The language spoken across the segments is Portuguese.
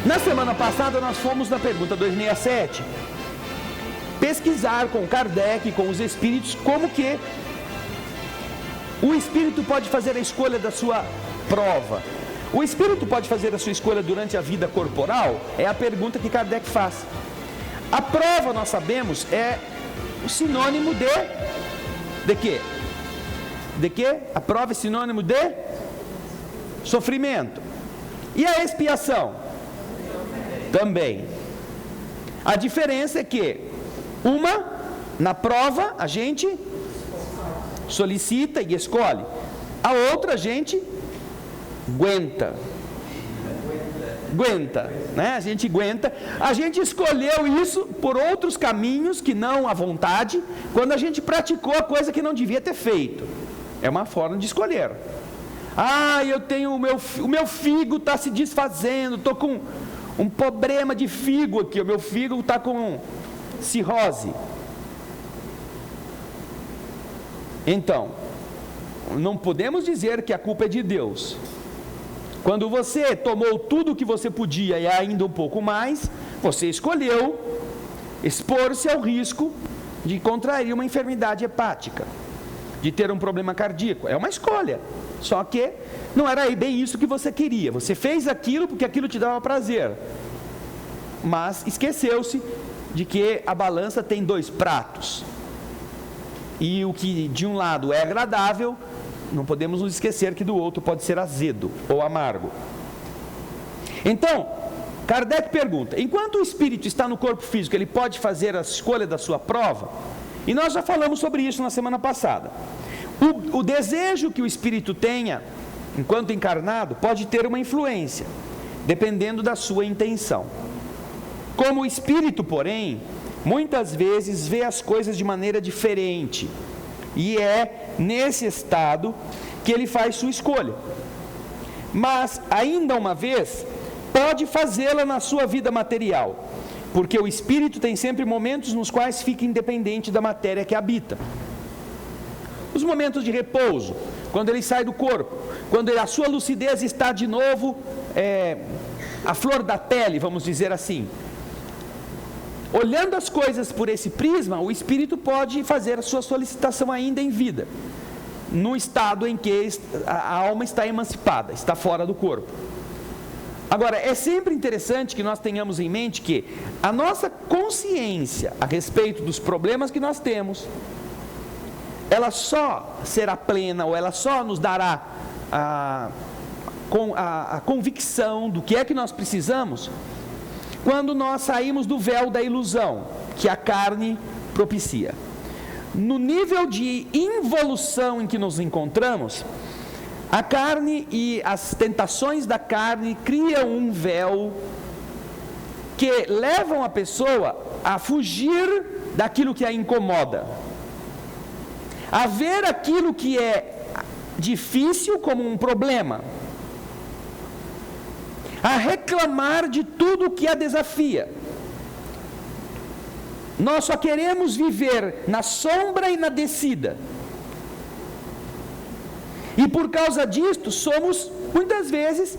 Na semana passada nós fomos na pergunta 267, pesquisar com Kardec, com os espíritos, como que o espírito pode fazer a escolha da sua prova. O espírito pode fazer a sua escolha durante a vida corporal? É a pergunta que Kardec faz. A prova, nós sabemos, é o sinônimo de quê? De quê? A prova é sinônimo de sofrimento. E a expiação? Também. A diferença é que na prova a gente solicita e escolhe, a outra a gente aguenta, né? A gente aguenta, a gente escolheu isso por outros caminhos que não a vontade, quando a gente praticou a coisa que não devia ter feito. É uma forma de escolher. Eu tenho o meu fígado está se desfazendo, estou com um problema de fígado aqui, o meu fígado está com cirrose. Então, não podemos dizer que a culpa é de Deus. Quando você tomou tudo o que você podia e ainda um pouco mais, você escolheu expor-se ao risco de contrair uma enfermidade hepática, de ter um problema cardíaco. É uma escolha. Só que não era bem isso que você queria. Você fez aquilo porque aquilo te dava prazer. Mas esqueceu-se de que a balança tem dois pratos. E o que de um lado é agradável, não podemos nos esquecer que do outro pode ser azedo ou amargo. Então, Kardec pergunta: enquanto o espírito está no corpo físico, ele pode fazer a escolha da sua prova? E nós já falamos sobre isso na semana passada. O desejo que o espírito tenha, enquanto encarnado, pode ter uma influência, dependendo da sua intenção. Como o espírito, porém, muitas vezes vê as coisas de maneira diferente, e é nesse estado que ele faz sua escolha. Mas, ainda uma vez, pode fazê-la na sua vida material, porque o espírito tem sempre momentos nos quais fica independente da matéria que habita. Os momentos de repouso, quando ele sai do corpo, quando a sua lucidez está de novo à flor da pele, vamos dizer assim. Olhando as coisas por esse prisma, o espírito pode fazer a sua solicitação ainda em vida, no estado em que a alma está emancipada, está fora do corpo. Agora, é sempre interessante que nós tenhamos em mente que a nossa consciência a respeito dos problemas que nós temos, ela só será plena, ou ela só nos dará a convicção do que é que nós precisamos, quando nós saímos do véu da ilusão que a carne propicia. No nível de involução em que nos encontramos, a carne e as tentações da carne criam um véu que levam a pessoa a fugir daquilo que a incomoda, a ver aquilo que é difícil como um problema, a reclamar de tudo o que a desafia. Nós só queremos viver na sombra e na descida. E por causa disto, somos muitas vezes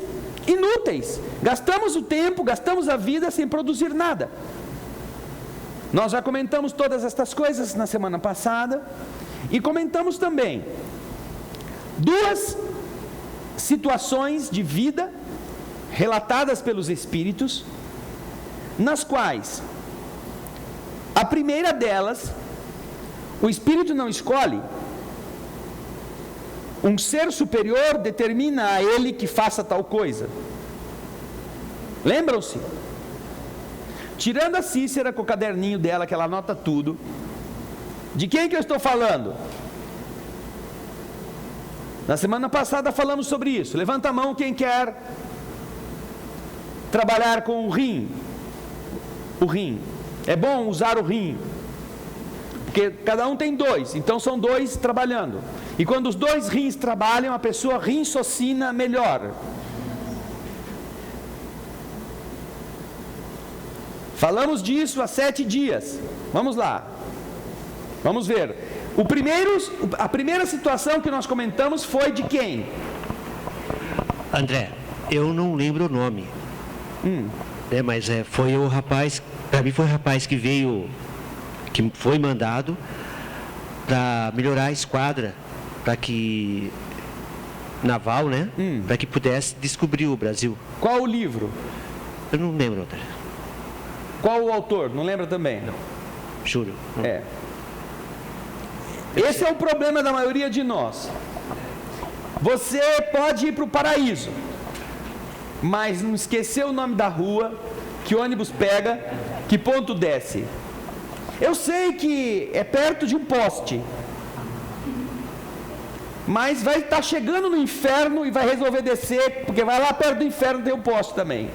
inúteis. Gastamos o tempo, gastamos a vida sem produzir nada. Nós já comentamos todas estas coisas na semana passada. E comentamos também duas situações de vida relatadas pelos espíritos, nas quais a primeira delas, o espírito não escolhe, um ser superior determina a ele que faça tal coisa. Lembram-se? Tirando a Cícera com o caderninho dela, que ela anota tudo, de quem que eu estou falando? Na semana passada falamos sobre isso. Levanta a mão quem quer trabalhar com o rim. O rim. É bom usar o rim, porque cada um tem dois, então são dois trabalhando. E quando os dois rins trabalham, a pessoa raciocina melhor. Falamos disso há 7 dias. Vamos lá. Vamos ver. A primeira situação que nós comentamos foi de quem? André, eu não lembro o nome. Mas foi o rapaz, para mim foi o rapaz que veio, que foi mandado para melhorar a esquadra, para que naval, né? Para que pudesse descobrir o Brasil. Qual o livro? Eu não lembro, André. Qual o autor? Não lembra também? Não. Juro. Não. Esse é o problema da maioria de nós. Você pode ir para o paraíso, mas não esqueceu o nome da rua, que ônibus pega, que ponto desce. Eu sei que é perto de um poste, mas vai estar chegando no inferno e vai resolver descer, porque vai lá perto do inferno tem um poste também.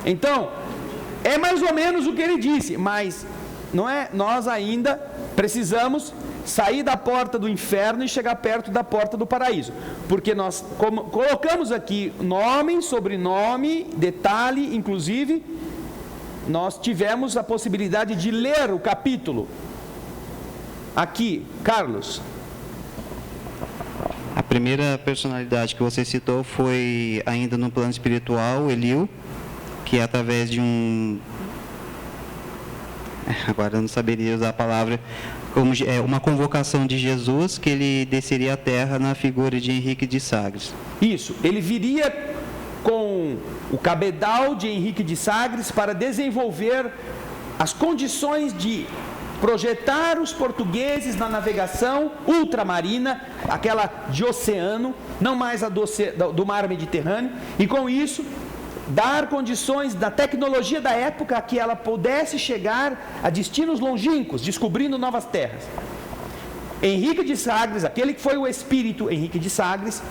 Então, é mais ou menos o que ele disse, mas não é, nós ainda precisamos sair da porta do inferno e chegar perto da porta do paraíso, porque nós colocamos aqui nome, sobrenome, detalhe, inclusive nós tivemos a possibilidade de ler o capítulo aqui. Carlos. A primeira personalidade que você citou foi ainda no plano espiritual, Eliú, que é através de agora eu não saberia usar a palavra, como uma convocação de Jesus, que ele desceria à terra na figura de Henrique de Sagres. Isso, ele viria com o cabedal de Henrique de Sagres para desenvolver as condições de projetar os portugueses na navegação ultramarina, aquela de oceano, não mais a do mar Mediterrâneo, e com isso dar condições da tecnologia da época a que ela pudesse chegar a destinos longínquos, descobrindo novas terras. Henrique de Sagres, aquele que foi o espírito Henrique de Sagres,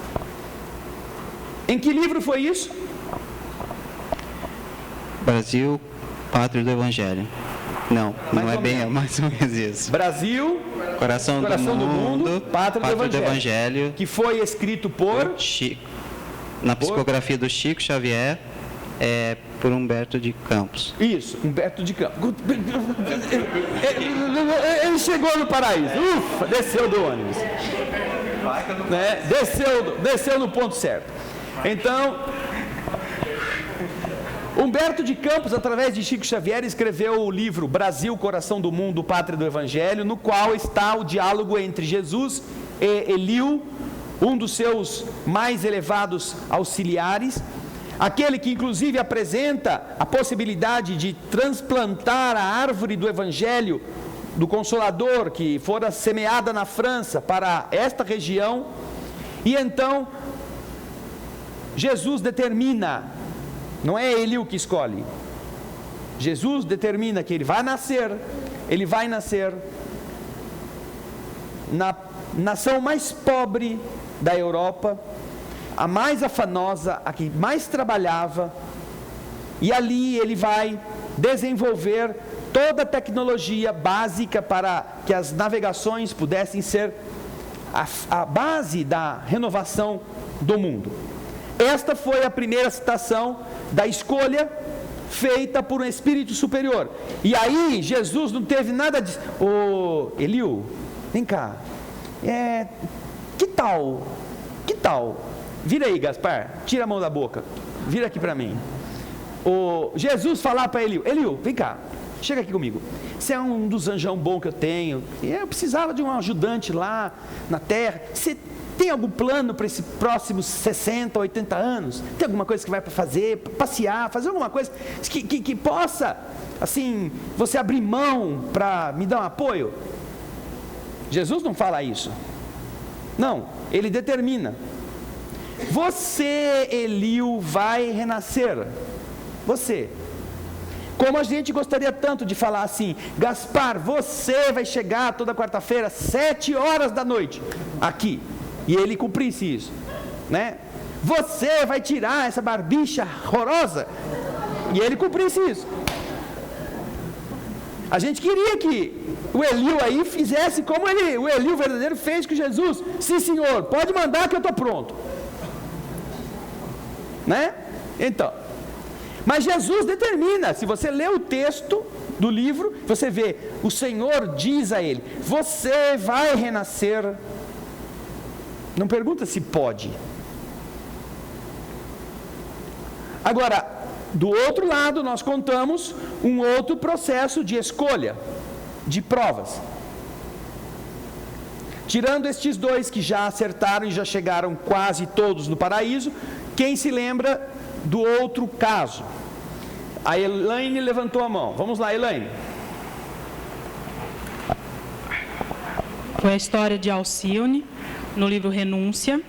em que livro foi isso? Brasil, Pátria do Evangelho. Não é bem, é mais ou menos isso. Brasil, Coração do Mundo, Pátria do Evangelho, que foi escrito por Chico, na psicografia do Chico Xavier, por Humberto de Campos. Isso, Humberto de Campos. Ele chegou no paraíso. Ufa, desceu do ônibus. Desceu no ponto certo. Então, Humberto de Campos, através de Chico Xavier, escreveu o livro Brasil, Coração do Mundo, Pátria do Evangelho, no qual está o diálogo entre Jesus e Eliú, um dos seus mais elevados auxiliares, aquele que inclusive apresenta a possibilidade de transplantar a árvore do Evangelho do Consolador, que fora semeada na França, para esta região. E então Jesus determina, não é Eliú que escolhe, Jesus determina que ele vai nascer na nação mais pobre da Europa, a mais afanosa, a que mais trabalhava, e ali ele vai desenvolver toda a tecnologia básica para que as navegações pudessem ser a base da renovação do mundo. Esta foi a primeira citação da escolha feita por um espírito superior. E aí Jesus não teve nada de... Eliú, vem cá, que tal? Vira aí, Gaspar, tira a mão da boca, vira aqui para mim. Jesus falar para Eliú, vem cá, chega aqui comigo. Você é um dos anjão bom que eu tenho, eu precisava de um ajudante lá na terra. Você tem algum plano para esses próximos 60, 80 anos? Tem alguma coisa que vai para fazer, pra passear, fazer alguma coisa que possa, assim, você abrir mão para me dar um apoio? Jesus não fala isso. Não, ele determina. Você, Eliú, vai renascer. Você. Como a gente gostaria tanto de falar assim: Gaspar, você vai chegar toda quarta-feira, 7 horas da noite, aqui. E ele cumprisse isso, né? Você vai tirar essa barbicha horrorosa, e ele cumprisse isso. A gente queria que o Eliú aí fizesse como o Eliú verdadeiro fez com Jesus. Sim, senhor, pode mandar que eu estou pronto, né? Então, mas Jesus determina. Se você lê o texto do livro, você vê, o Senhor diz a ele: você vai renascer. Não pergunta se pode. Agora, do outro lado, nós contamos um outro processo de escolha, de provas. Tirando estes dois que já acertaram e já chegaram quase todos no paraíso, quem se lembra do outro caso? A Elaine levantou a mão. Vamos lá, Elaine. Foi a história de Alcione, no livro Renúncia.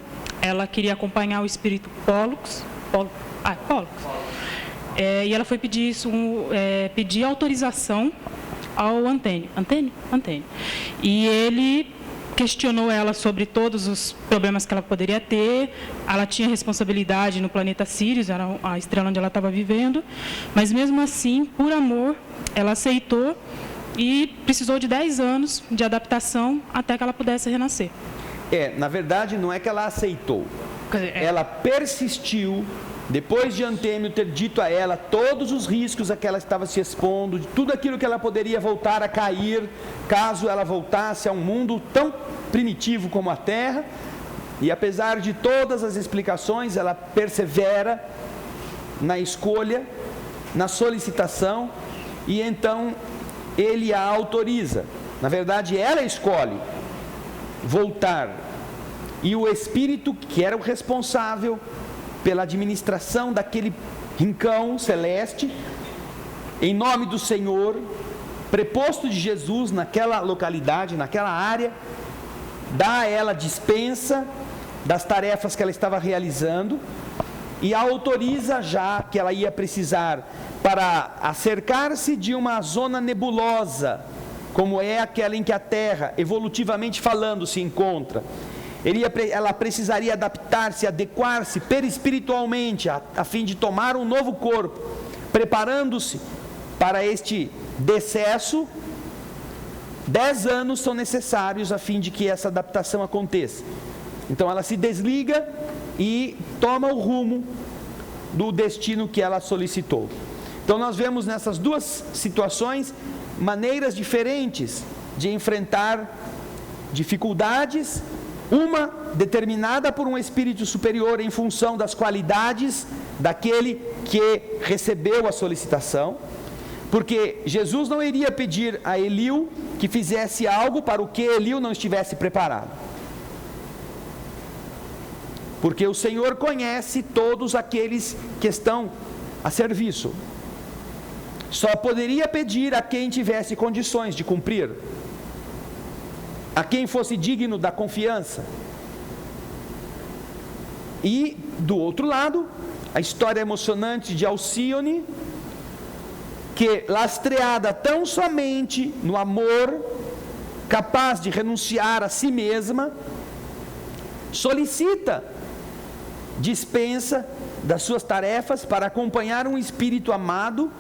Ela queria acompanhar o espírito Pólux. E ela foi pedir autorização ao Antênio. E ele questionou ela sobre todos os problemas que ela poderia ter. Ela tinha responsabilidade no planeta Sirius, era a estrela onde ela estava vivendo, mas mesmo assim, por amor, ela aceitou e precisou de 10 anos de adaptação até que ela pudesse renascer. Na verdade, não é que ela aceitou, ela persistiu. Depois de Antênio ter dito a ela todos os riscos a que ela estava se expondo, de tudo aquilo que ela poderia voltar a cair, caso ela voltasse a um mundo tão primitivo como a Terra, e apesar de todas as explicações, ela persevera na escolha, na solicitação, e então ele a autoriza. Na verdade, ela escolhe voltar, e o Espírito, que era o responsável pela administração daquele rincão celeste, em nome do Senhor, preposto de Jesus naquela localidade, naquela área, dá a ela dispensa das tarefas que ela estava realizando e a autoriza, já que ela ia precisar para acercar-se de uma zona nebulosa, como é aquela em que a Terra, evolutivamente falando, se encontra. Ela precisaria adaptar-se, adequar-se perispiritualmente, a fim de tomar um novo corpo, preparando-se para este decesso. 10 anos são necessários a fim de que essa adaptação aconteça. Então ela se desliga e toma o rumo do destino que ela solicitou. Então nós vemos nessas duas situações maneiras diferentes de enfrentar dificuldades, uma determinada por um espírito superior em função das qualidades daquele que recebeu a solicitação, porque Jesus não iria pedir a Eliú que fizesse algo para o que Eliú não estivesse preparado, porque o Senhor conhece todos aqueles que estão a serviço. Só poderia pedir a quem tivesse condições de cumprir, a quem fosse digno da confiança. E, do outro lado, a história emocionante de Alcione, que, lastreada tão somente no amor, capaz de renunciar a si mesma, solicita dispensa das suas tarefas para acompanhar um espírito amado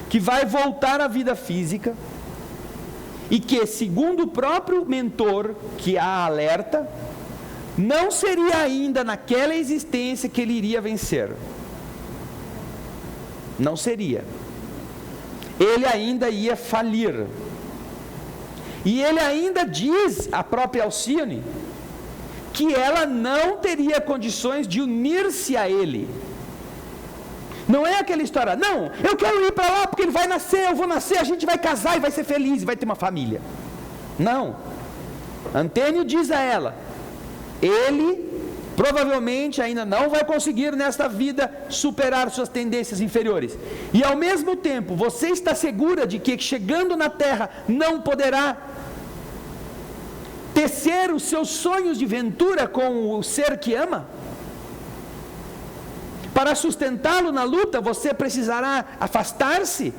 que vai voltar à vida física, e que, segundo o próprio mentor que a alerta, não seria ainda naquela existência que ele iria vencer. Não seria. Ele ainda ia falir. E ele ainda diz, a própria Alcione, que ela não teria condições de unir-se a ele. Não é aquela história, não, eu quero ir para lá porque ele vai nascer, eu vou nascer, a gente vai casar e vai ser feliz, vai ter uma família. Não. Antênio diz a ela, ele provavelmente ainda não vai conseguir nesta vida superar suas tendências inferiores. E ao mesmo tempo, você está segura de que chegando na Terra não poderá tecer os seus sonhos de ventura com o ser que ama? Para sustentá-lo na luta, você precisará afastar-se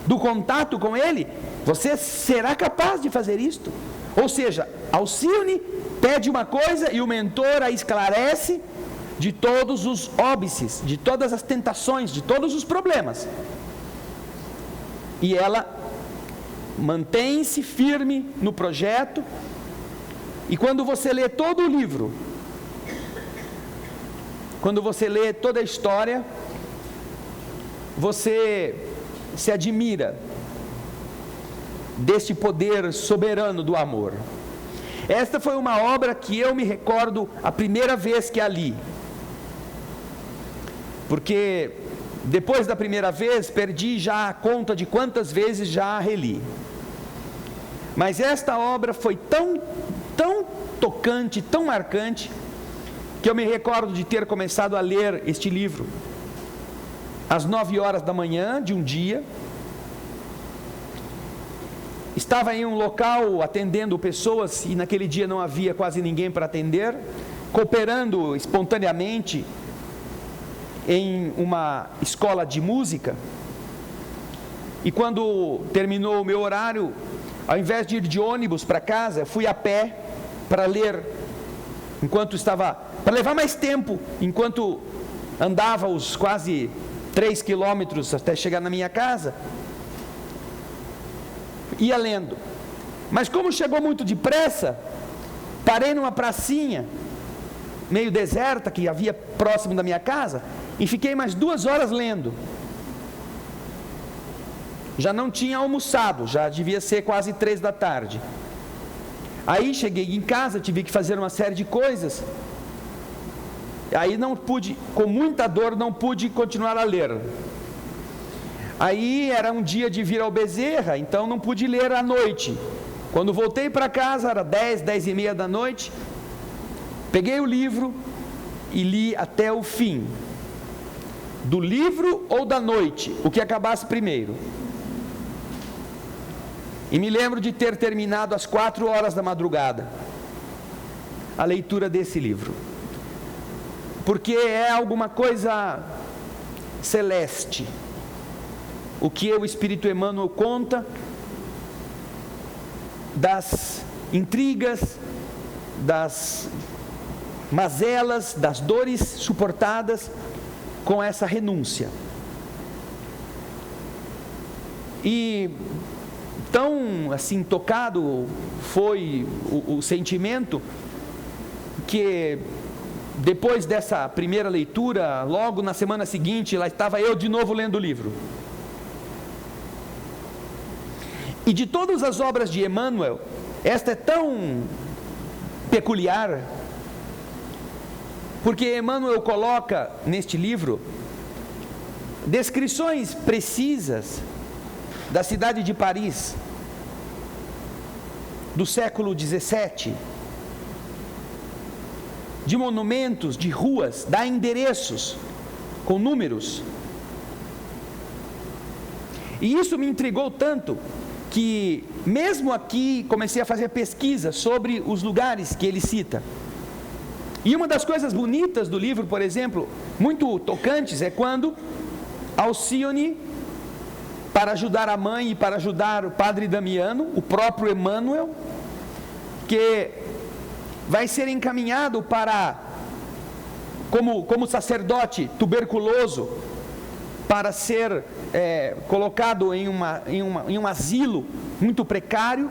do contato com ele? Você será capaz de fazer isto? Ou seja, Alcione pede uma coisa e o mentor a esclarece de todos os óbices, de todas as tentações, de todos os problemas. E ela mantém-se firme no projeto. E quando você lê todo o livro, quando você lê toda a história, você se admira deste poder soberano do amor. Esta foi uma obra que eu me recordo a primeira vez que a li, porque depois da primeira vez, perdi já a conta de quantas vezes já a reli. Mas esta obra foi tão tocante, tão marcante, que eu me recordo de ter começado a ler este livro às 9 horas da manhã de um dia. Estava em um local atendendo pessoas e naquele dia não havia quase ninguém para atender, cooperando espontaneamente em uma escola de música. E quando terminou o meu horário, ao invés de ir de ônibus para casa, fui a pé para ler, para levar mais tempo, enquanto andava os quase 3 quilômetros até chegar na minha casa, ia lendo. Mas como chegou muito depressa, parei numa pracinha meio deserta que havia próximo da minha casa e fiquei mais 2 horas lendo. Já não tinha almoçado, já devia ser quase 3 da tarde. Aí cheguei em casa, tive que fazer uma série de coisas. Aí não pude, com muita dor, não pude continuar a ler. Aí era um dia de vir ao Bezerra, então não pude ler à noite. Quando voltei para casa, era 10 e meia da noite, peguei o livro e li até o fim. Do livro ou da noite, o que acabasse primeiro. E me lembro de ter terminado às 4 horas da madrugada a leitura desse livro, porque é alguma coisa celeste o que o Espírito Emmanuel conta das intrigas, das mazelas, das dores suportadas com essa renúncia. E tão assim tocado foi o sentimento, que depois dessa primeira leitura, logo na semana seguinte, lá estava eu de novo lendo o livro. E de todas as obras de Emmanuel, esta é tão peculiar, porque Emmanuel coloca neste livro descrições precisas da cidade de Paris, do século 17, de monumentos, de ruas, dá endereços com números. E isso me intrigou tanto que mesmo aqui comecei a fazer pesquisa sobre os lugares que ele cita. E uma das coisas bonitas do livro, por exemplo, muito tocantes, é quando Alcione, para ajudar a mãe e para ajudar o padre Damiano, o próprio Emmanuel, que vai ser encaminhado para, como sacerdote tuberculoso, para ser colocado em um asilo muito precário,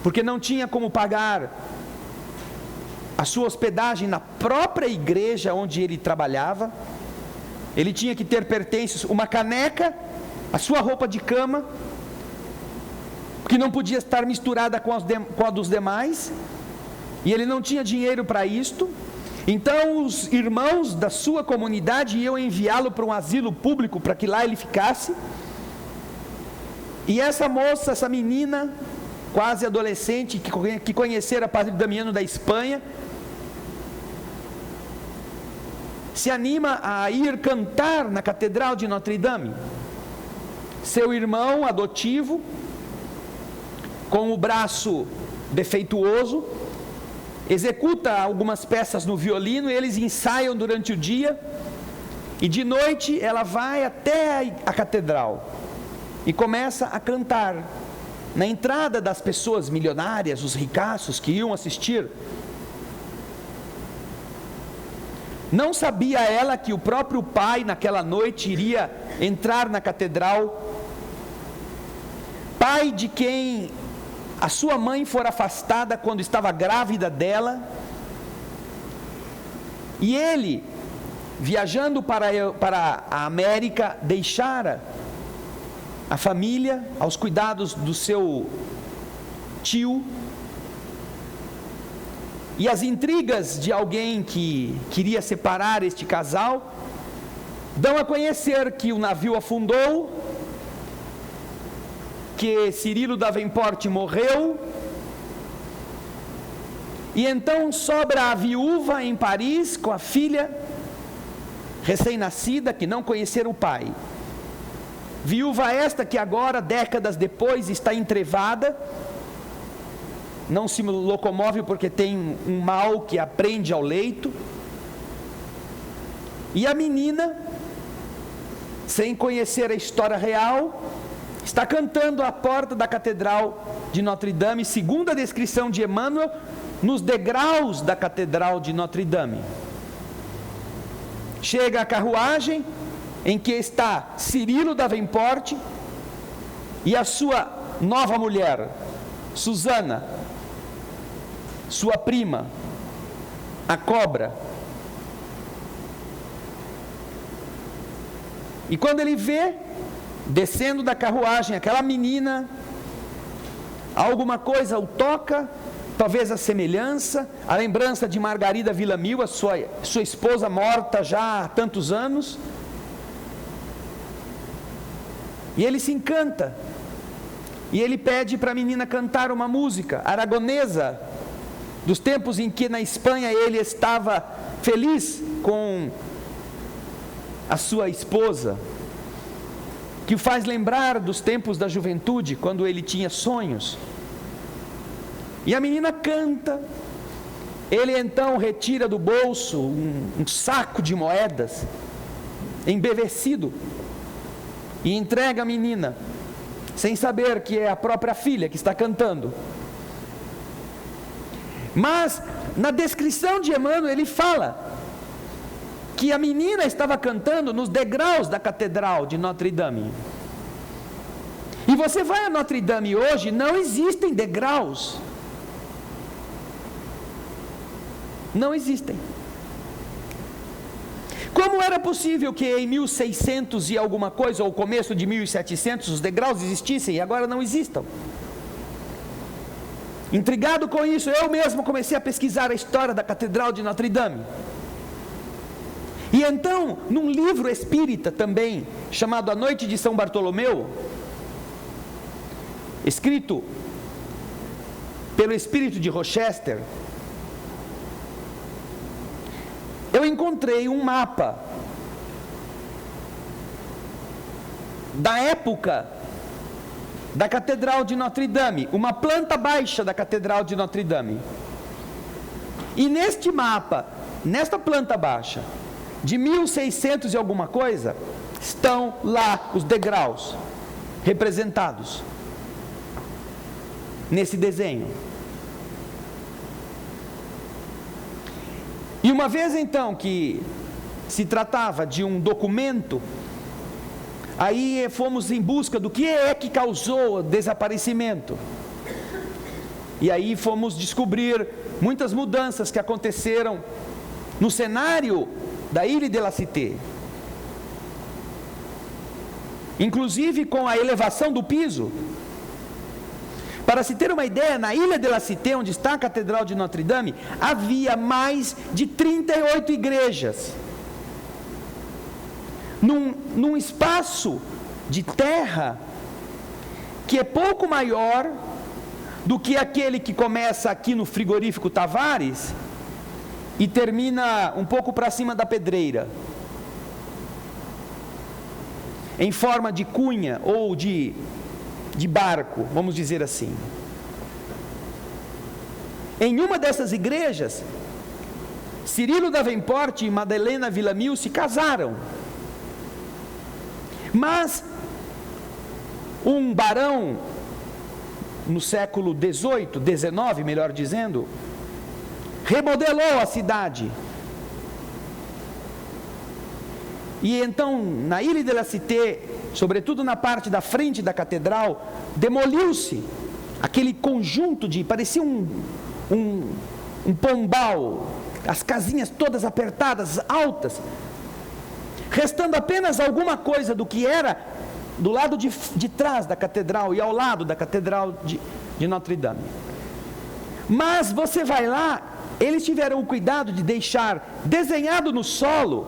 porque não tinha como pagar a sua hospedagem na própria igreja onde ele trabalhava. Ele tinha que ter pertences, uma caneca, a sua roupa de cama, que não podia estar misturada com a dos demais, e ele não tinha dinheiro para isto. Então os irmãos da sua comunidade iam enviá-lo para um asilo público para que lá ele ficasse. E essa moça, essa menina quase adolescente que conhecera Padre Damiano da Espanha, se anima a ir cantar na Catedral de Notre Dame. Seu irmão adotivo, com o braço defeituoso, executa algumas peças no violino, e eles ensaiam durante o dia, e de noite ela vai até a catedral e começa a cantar na entrada das pessoas milionárias, os ricaços que iam assistir. Não sabia ela que o próprio pai naquela noite iria entrar na catedral, pai de quem a sua mãe fora afastada quando estava grávida dela, e ele, viajando para a América, deixara a família aos cuidados do seu tio, e as intrigas de alguém que queria separar este casal dão a conhecer que o navio afundou, que Cirilo Davenport morreu, e então sobra a viúva em Paris com a filha recém-nascida que não conhecera o pai. Viúva esta que agora, décadas depois, está entrevada, não se locomove porque tem um mal que a prende ao leito. E a menina, sem conhecer a história real, está cantando à porta da Catedral de Notre-Dame, segundo a descrição de Emmanuel, nos degraus da Catedral de Notre-Dame. Chega a carruagem em que está Cirilo Davenport e a sua nova mulher, Susana, sua prima, a cobra. E quando ele vê, descendo da carruagem, aquela menina, alguma coisa o toca, talvez a semelhança, a lembrança de Margarida Villamil, a sua esposa morta já há tantos anos. E ele se encanta. E ele pede para a menina cantar uma música aragonesa, dos tempos em que na Espanha ele estava feliz com a sua esposa, que o faz lembrar dos tempos da juventude, quando ele tinha sonhos. E a menina canta. Ele então retira do bolso um saco de moedas, embevecido, e entrega a menina, sem saber que é a própria filha que está cantando. Mas, na descrição de Emmanuel, ele fala que a menina estava cantando nos degraus da Catedral de Notre-Dame. E você vai a Notre-Dame hoje, não existem degraus. Não existem. Como era possível que em 1600 e alguma coisa, ou começo de 1700, os degraus existissem e agora não existam? Intrigado com isso, eu mesmo comecei a pesquisar a história da Catedral de Notre-Dame. E então, num livro espírita também, chamado A Noite de São Bartolomeu, escrito pelo espírito de Rochester, eu encontrei um mapa da época da Catedral de Notre-Dame, uma planta baixa da Catedral de Notre-Dame. E neste mapa, nesta planta baixa, de 1600 e alguma coisa, estão lá os degraus representados nesse desenho. E uma vez então que se tratava de um documento, aí fomos em busca do que é que causou o desaparecimento. E aí fomos descobrir muitas mudanças que aconteceram no cenário da Ilha de la Cité. Inclusive com a elevação do piso. Para se ter uma ideia, na Ilha de la Cité, onde está a Catedral de Notre-Dame, havia mais de 38 igrejas. Num espaço de terra que é pouco maior do que aquele que começa aqui no frigorífico Tavares e termina um pouco para cima da Pedreira, em forma de cunha ou de barco, vamos dizer assim. Em uma dessas igrejas, Cirilo Davenport e Madalena Villamil se casaram. Mas um barão, no século XVIII, XIX, melhor dizendo, remodelou a cidade. E então, na Ilha de la Cité, sobretudo na parte da frente da catedral, demoliu-se aquele conjunto de, parecia um pombal, as casinhas todas apertadas, altas, restando apenas alguma coisa do que era do lado de trás da catedral e ao lado da catedral de Notre-Dame. Mas você vai lá, eles tiveram o cuidado de deixar desenhado no solo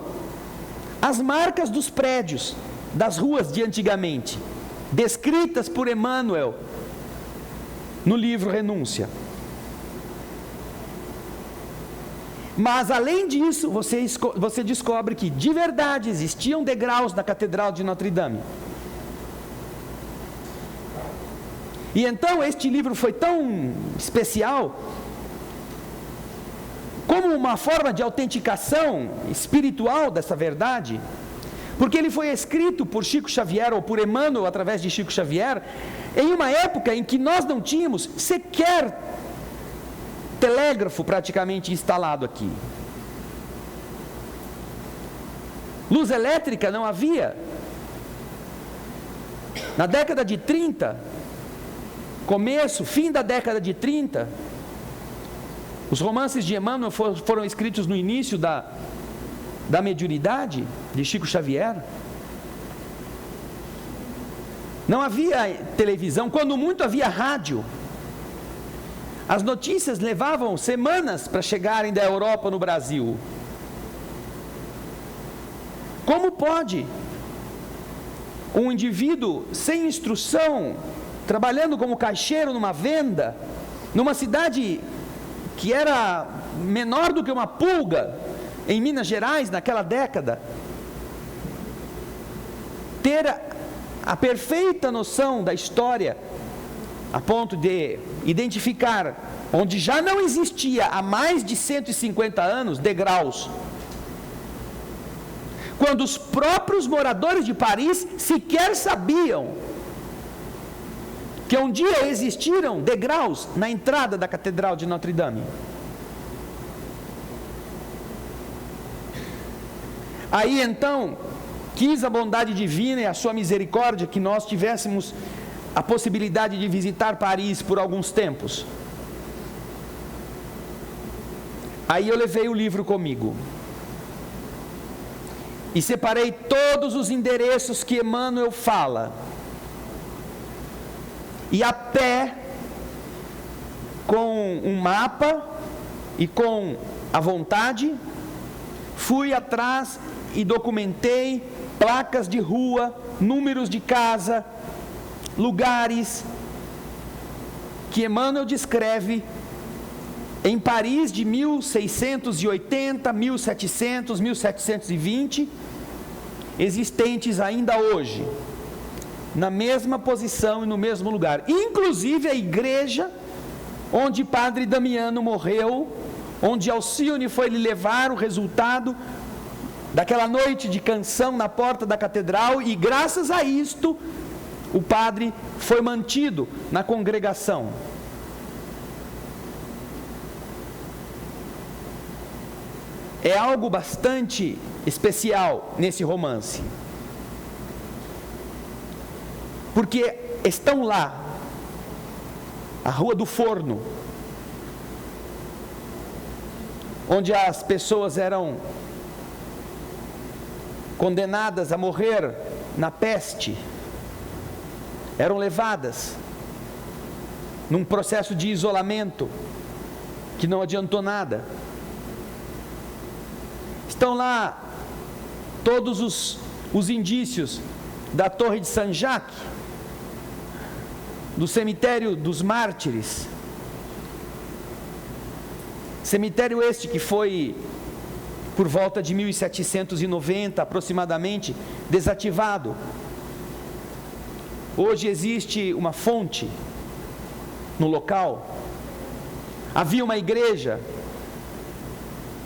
as marcas dos prédios, das ruas de antigamente, descritas por Emmanuel no livro Renúncia. Mas além disso, você descobre que de verdade existiam degraus na Catedral de Notre Dame. E então este livro foi tão especial como uma forma de autenticação espiritual dessa verdade, porque ele foi escrito por Chico Xavier, ou por Emmanuel através de Chico Xavier, em uma época em que nós não tínhamos sequer telégrafo praticamente instalado aqui. Luz elétrica não havia. Na década de 30, fim da década de 30, os romances de Emmanuel foram escritos no início da mediunidade de Chico Xavier. Não havia televisão, quando muito havia rádio. As notícias levavam semanas para chegarem da Europa no Brasil. Como pode um indivíduo sem instrução, trabalhando como caixeiro numa venda, numa cidade que era menor do que uma pulga, em Minas Gerais, naquela década, ter a perfeita noção da história, a ponto de identificar, onde já não existia há mais de 150 anos, degraus, quando os próprios moradores de Paris sequer sabiam que um dia existiram degraus na entrada da Catedral de Notre Dame. Aí então, quis a bondade divina e a sua misericórdia que nós tivéssemos a possibilidade de visitar Paris por alguns tempos. Aí eu levei o livro comigo e separei todos os endereços que Emmanuel fala, e a pé, com um mapa e com a vontade, fui atrás e documentei placas de rua, números de casa, lugares que Emmanuel descreve em Paris de 1680, 1700, 1720, existentes ainda hoje, na mesma posição e no mesmo lugar. Inclusive a igreja onde Padre Damiano morreu, onde Alcione foi lhe levar o resultado daquela noite de canção na porta da catedral, e graças a isto o padre foi mantido na congregação. É algo bastante especial nesse romance, porque estão lá, a Rua do Forno, onde as pessoas eram condenadas a morrer na peste, eram levadas num processo de isolamento que não adiantou nada. Estão lá todos os indícios da Torre de Saint-Jacques, do cemitério dos mártires, cemitério este que foi, por volta de 1790 aproximadamente, desativado. Hoje existe uma fonte no local. Havia uma igreja,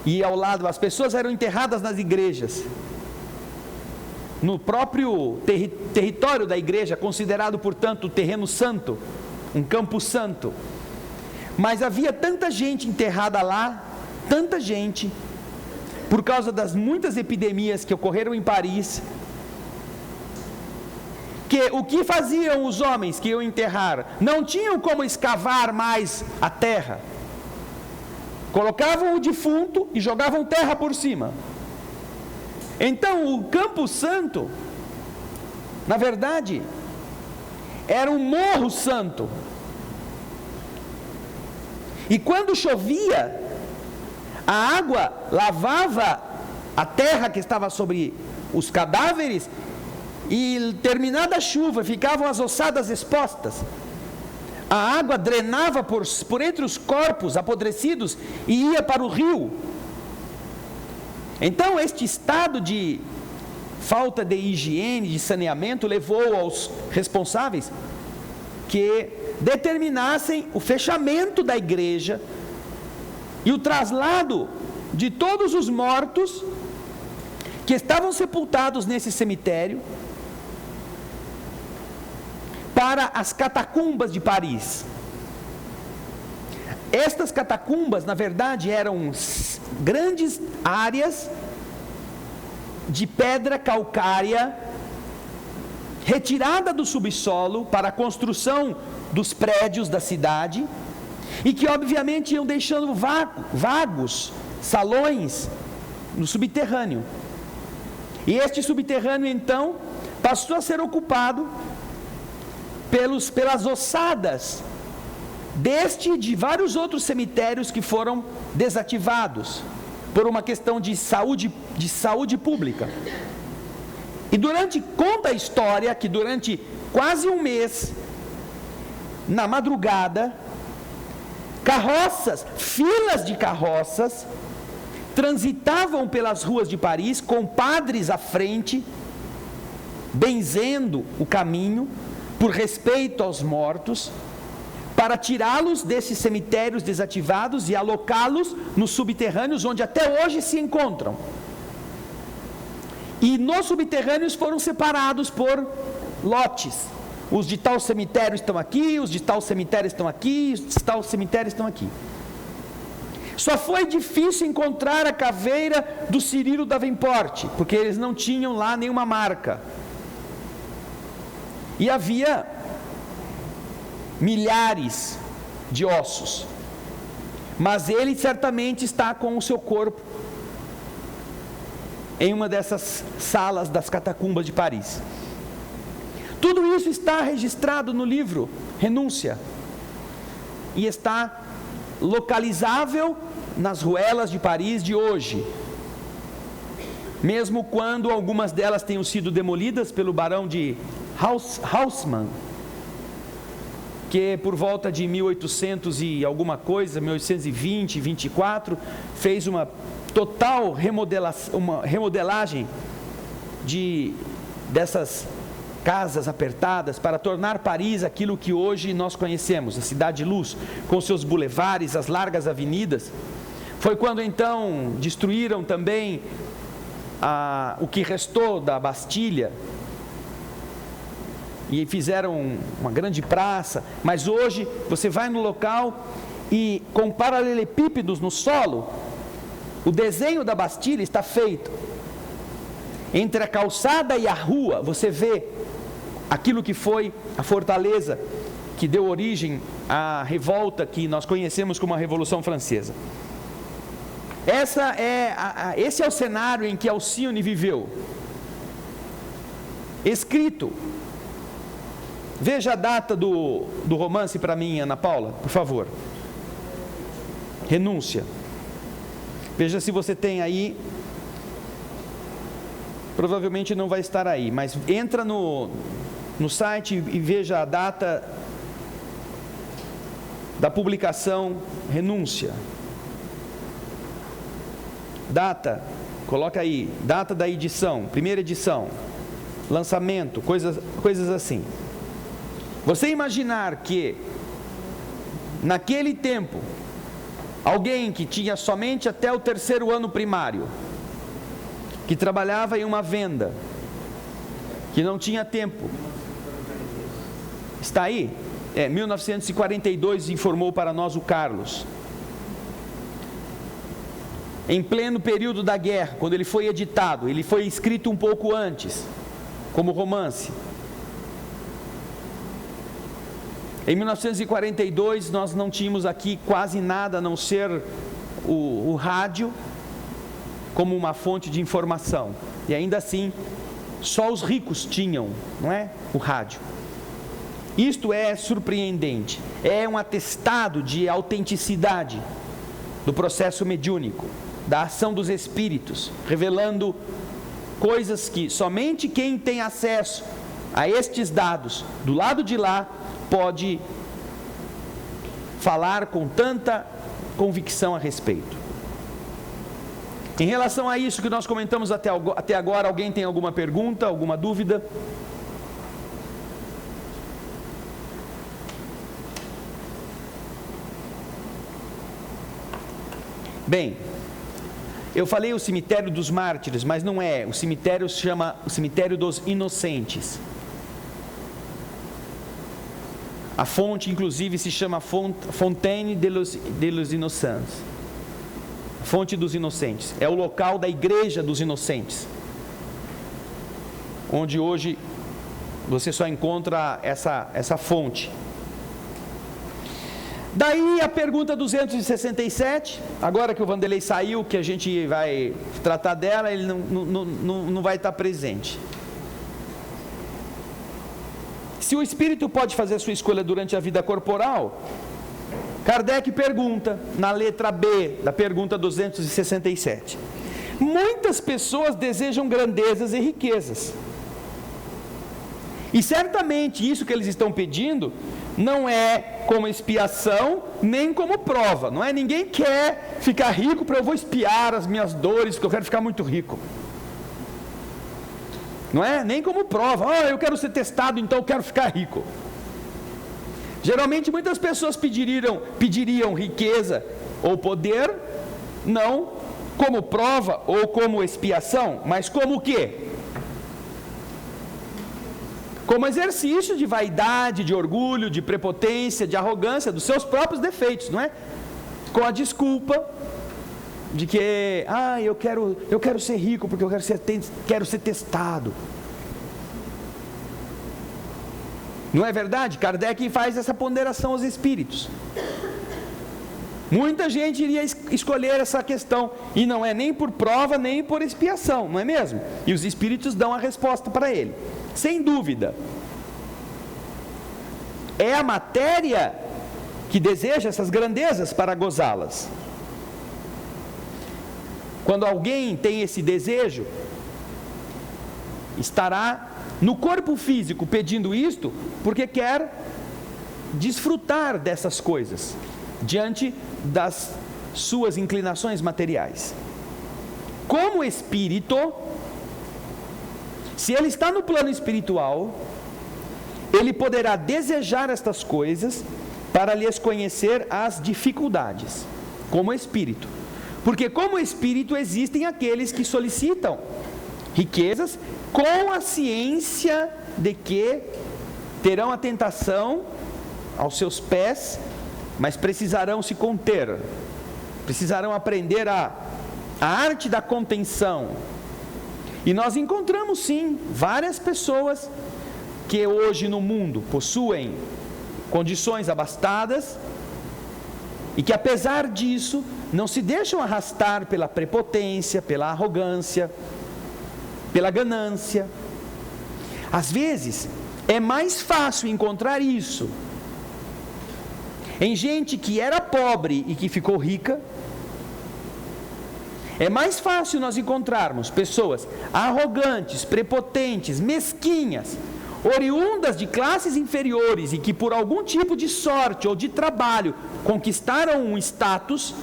e ao lado as pessoas eram enterradas nas igrejas, no próprio território da igreja, considerado portanto o terreno santo, um campo santo. Mas havia tanta gente enterrada lá, tanta gente, por causa das muitas epidemias que ocorreram em Paris, que o que faziam os homens que iam enterrar? Não tinham como escavar mais a terra. Colocavam o defunto e jogavam terra por cima. Então o Campo Santo, na verdade, era um morro santo. E quando chovia, a água lavava a terra que estava sobre os cadáveres e, terminada a chuva, ficavam as ossadas expostas. A água drenava por entre os corpos apodrecidos e ia para o rio. Então, este estado de falta de higiene, de saneamento, levou aos responsáveis que determinassem o fechamento da igreja e o traslado de todos os mortos que estavam sepultados nesse cemitério para as catacumbas de Paris. Estas catacumbas, na verdade, eram grandes áreas de pedra calcária retirada do subsolo para a construção dos prédios da cidade e que obviamente iam deixando vagos salões no subterrâneo. E este subterrâneo então passou a ser ocupado pelas ossadas deste e de vários outros cemitérios que foram desativados por uma questão de saúde pública. E conta a história que durante quase um mês, na madrugada, filas de carroças transitavam pelas ruas de Paris com padres à frente, benzendo o caminho por respeito aos mortos, para tirá-los desses cemitérios desativados e alocá-los nos subterrâneos, onde até hoje se encontram. E nos subterrâneos foram separados por lotes. Os de tal cemitério estão aqui, os de tal cemitério estão aqui, os de tal cemitério estão aqui. Só foi difícil encontrar a caveira do Cirilo Davenport, porque eles não tinham lá nenhuma marca. E havia milhares de ossos, mas ele certamente está com o seu corpo em uma dessas salas das catacumbas de Paris. Tudo isso está registrado no livro Renúncia e está localizável nas ruelas de Paris de hoje, mesmo quando algumas delas tenham sido demolidas pelo barão de Haussmann, que por volta de 1800 e alguma coisa, 1820, 24, fez uma total remodelagem dessas casas apertadas para tornar Paris aquilo que hoje nós conhecemos, a cidade de luz, com seus bulevares, as largas avenidas. Foi quando então destruíram também o que restou da Bastilha e fizeram uma grande praça, mas hoje você vai no local e com paralelepípedos no solo, o desenho da Bastilha está feito. Entre a calçada e a rua, você vê aquilo que foi a fortaleza que deu origem à revolta que nós conhecemos como a Revolução Francesa. Esse é o cenário em que Alcione viveu. Escrito. Veja a data do romance para mim, Ana Paula, por favor. Renúncia. Veja se você tem aí. Provavelmente não vai estar aí, mas entra no site e veja a data da publicação Renúncia. Data, coloca aí, data da edição, primeira edição, lançamento, coisas assim. Você imaginar que, naquele tempo, alguém que tinha somente até o 3º ano primário, que trabalhava em uma venda, que não tinha tempo, está aí? 1942 informou para nós o Carlos. Em pleno período da guerra, quando ele foi editado, ele foi escrito um pouco antes, como romance. Em 1942, nós não tínhamos aqui quase nada a não ser o rádio como uma fonte de informação. E ainda assim, só os ricos tinham, não é? O rádio. Isto é surpreendente. É um atestado de autenticidade do processo mediúnico, da ação dos espíritos, revelando coisas que somente quem tem acesso a estes dados do lado de lá pode falar com tanta convicção a respeito. Em relação a isso que nós comentamos até agora, alguém tem alguma pergunta, alguma dúvida? Bem, eu falei o cemitério dos mártires, mas não é. O cemitério se chama o cemitério dos inocentes. A fonte, inclusive, se chama Fontaine de los Innocents. Fonte dos Inocentes. É o local da Igreja dos Inocentes, onde hoje você só encontra essa fonte. Daí a pergunta 267, agora que o Vanderlei saiu, que a gente vai tratar dela, ele não vai estar presente. Se o espírito pode fazer a sua escolha durante a vida corporal, Kardec pergunta, na letra B da pergunta 267. Muitas pessoas desejam grandezas e riquezas. E certamente isso que eles estão pedindo não é como expiação, nem como prova. Não é? Ninguém quer ficar rico para eu vou expiar as minhas dores, porque eu quero ficar muito rico. Não é? Nem como prova. Eu quero ser testado, então eu quero ficar rico. Geralmente muitas pessoas pediriam riqueza ou poder, não como prova ou como expiação, mas como o quê? Como exercício de vaidade, de orgulho, de prepotência, de arrogância, dos seus próprios defeitos, não é? Com a desculpa de que, eu quero ser rico porque eu quero ser testado. Não é verdade? Kardec faz essa ponderação aos espíritos. Muita gente iria escolher essa questão, e não é nem por prova, nem por expiação, não é mesmo? E os espíritos dão a resposta para ele. Sem dúvida, é a matéria que deseja essas grandezas para gozá-las. Quando alguém tem esse desejo, estará no corpo físico pedindo isto, porque quer desfrutar dessas coisas, diante das suas inclinações materiais. Como espírito, se ele está no plano espiritual, ele poderá desejar estas coisas para lhes conhecer as dificuldades, como espírito. Porque como espírito existem aqueles que solicitam riquezas com a ciência de que terão a tentação aos seus pés, mas precisarão se conter, precisarão aprender a arte da contenção. E nós encontramos sim várias pessoas que hoje no mundo possuem condições abastadas e que apesar disso não se deixam arrastar pela prepotência, pela arrogância, pela ganância. Às vezes é mais fácil encontrar isso em gente que era pobre e que ficou rica. É mais fácil nós encontrarmos pessoas arrogantes, prepotentes, mesquinhas, oriundas de classes inferiores e que por algum tipo de sorte ou de trabalho conquistaram um status,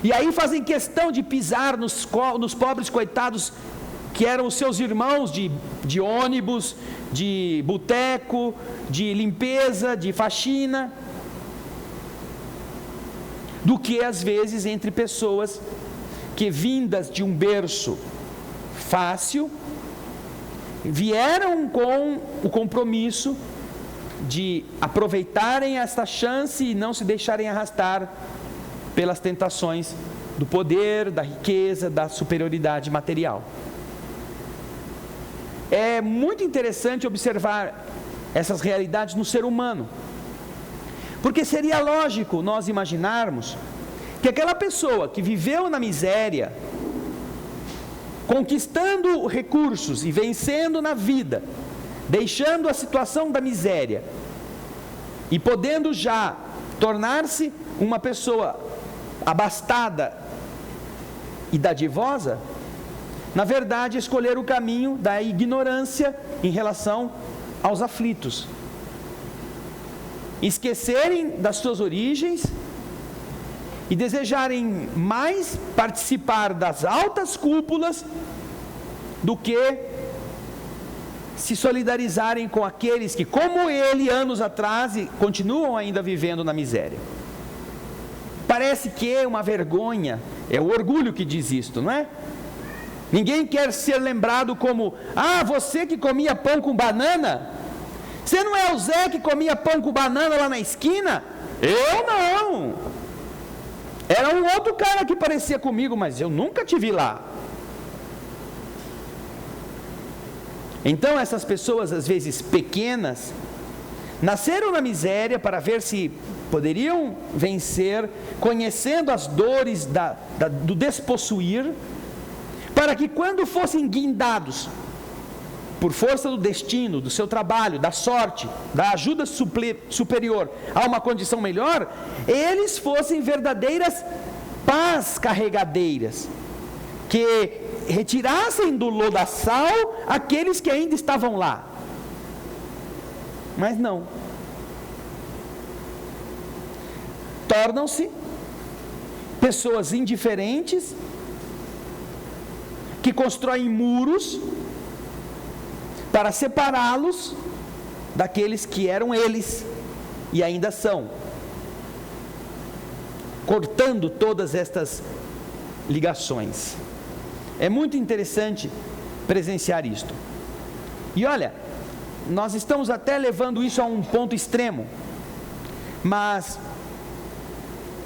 e aí fazem questão de pisar nos pobres coitados que eram os seus irmãos de ônibus, de boteco, de limpeza, de faxina, do que às vezes entre pessoas que vindas de um berço fácil, vieram com o compromisso de aproveitarem esta chance e não se deixarem arrastar pelas tentações do poder, da riqueza, da superioridade material. É muito interessante observar essas realidades no ser humano, porque seria lógico nós imaginarmos que aquela pessoa que viveu na miséria, conquistando recursos e vencendo na vida, deixando a situação da miséria e podendo já tornar-se uma pessoa abastada e dadivosa, na verdade, escolheram o caminho da ignorância em relação aos aflitos. Esquecerem das suas origens e desejarem mais participar das altas cúpulas do que se solidarizarem com aqueles que, como ele, anos atrás, continuam ainda vivendo na miséria. Parece que é uma vergonha, é o orgulho que diz isto, não é? Ninguém quer ser lembrado como: ah, você que comia pão com banana? Você não é o Zé que comia pão com banana lá na esquina? Eu não. Era um outro cara que parecia comigo, mas eu nunca te vi lá. Então essas pessoas, às vezes pequenas, nasceram na miséria para ver se poderiam vencer, conhecendo as dores do despossuir, para que quando fossem guindados por força do destino, do seu trabalho, da sorte, da ajuda superior a uma condição melhor, eles fossem verdadeiras pás carregadeiras, que retirassem do lodaçal aqueles que ainda estavam lá. Mas não. Tornam-se pessoas indiferentes, que constroem muros para separá-los daqueles que eram eles e ainda são, cortando todas estas ligações. É muito interessante presenciar isto. E olha, nós estamos até levando isso a um ponto extremo, mas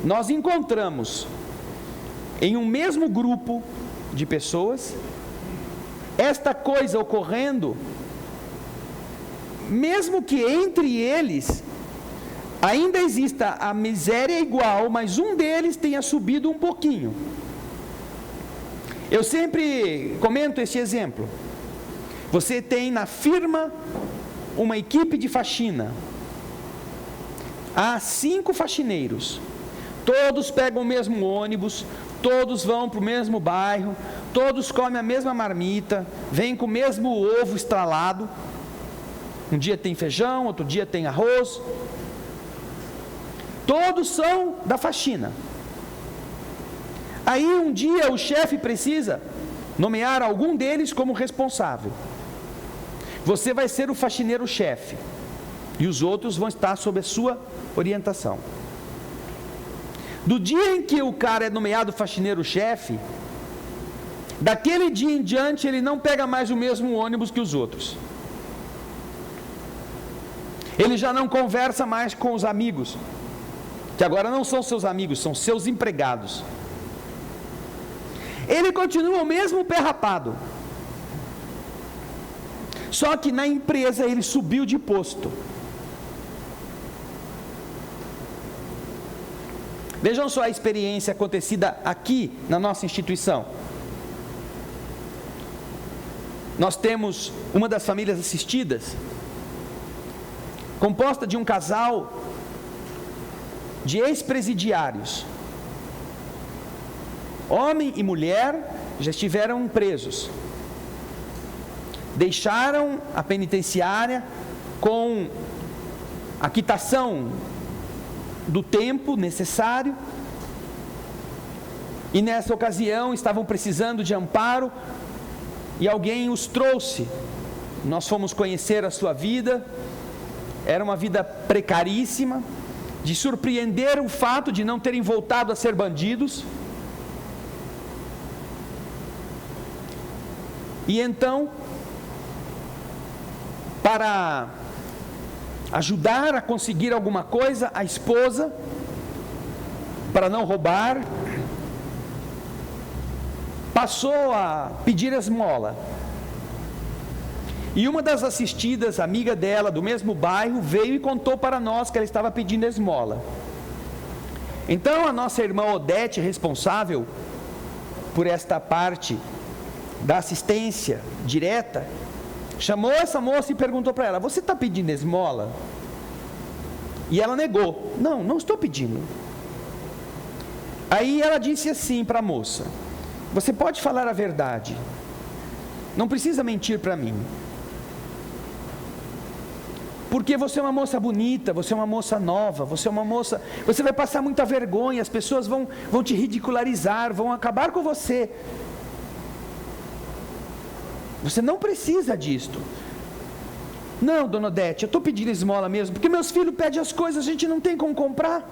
nós encontramos em um mesmo grupo de pessoas esta coisa ocorrendo, mesmo que entre eles ainda exista a miséria igual, mas um deles tenha subido um pouquinho. Eu sempre comento este exemplo. Você tem na firma uma equipe de faxina. Há 5 faxineiros. Todos pegam o mesmo ônibus, todos vão para o mesmo bairro, todos comem a mesma marmita, vêm com o mesmo ovo estralado. Um dia tem feijão, outro dia tem arroz. Todos são da faxina. Aí um dia o chefe precisa nomear algum deles como responsável. Você vai ser o faxineiro-chefe e os outros vão estar sob a sua orientação. Do dia em que o cara é nomeado faxineiro-chefe, daquele dia em diante ele não pega mais o mesmo ônibus que os outros. Ele já não conversa mais com os amigos, que agora não são seus amigos, são seus empregados. Ele continua o mesmo pé rapado, só que na empresa ele subiu de posto. Vejam só a experiência acontecida aqui na nossa instituição. Nós temos uma das famílias assistidas, composta de um casal de ex-presidiários. Homem e mulher já estiveram presos. Deixaram a penitenciária com a quitação do tempo necessário. E nessa ocasião estavam precisando de amparo e alguém os trouxe. Nós fomos conhecer a sua vida. Era uma vida precaríssima, de surpreender o fato de não terem voltado a ser bandidos. E então, para ajudar a conseguir alguma coisa, a esposa, para não roubar, passou a pedir esmola. E uma das assistidas, amiga dela, do mesmo bairro, veio e contou para nós que ela estava pedindo esmola. Então a nossa irmã Odete, responsável por esta parte da assistência direta, chamou essa moça e perguntou para ela: você está pedindo esmola? E ela negou: não estou pedindo. Aí ela disse assim para a moça: você pode falar a verdade, Não precisa mentir para mim. Porque você é uma moça bonita, você é uma moça nova, você é uma moça... Você vai passar muita vergonha, as pessoas vão te ridicularizar, vão acabar com você. Você não precisa disto. Não, dona Odete, eu estou pedindo esmola mesmo, porque meus filhos pedem as coisas, a gente não tem como comprar.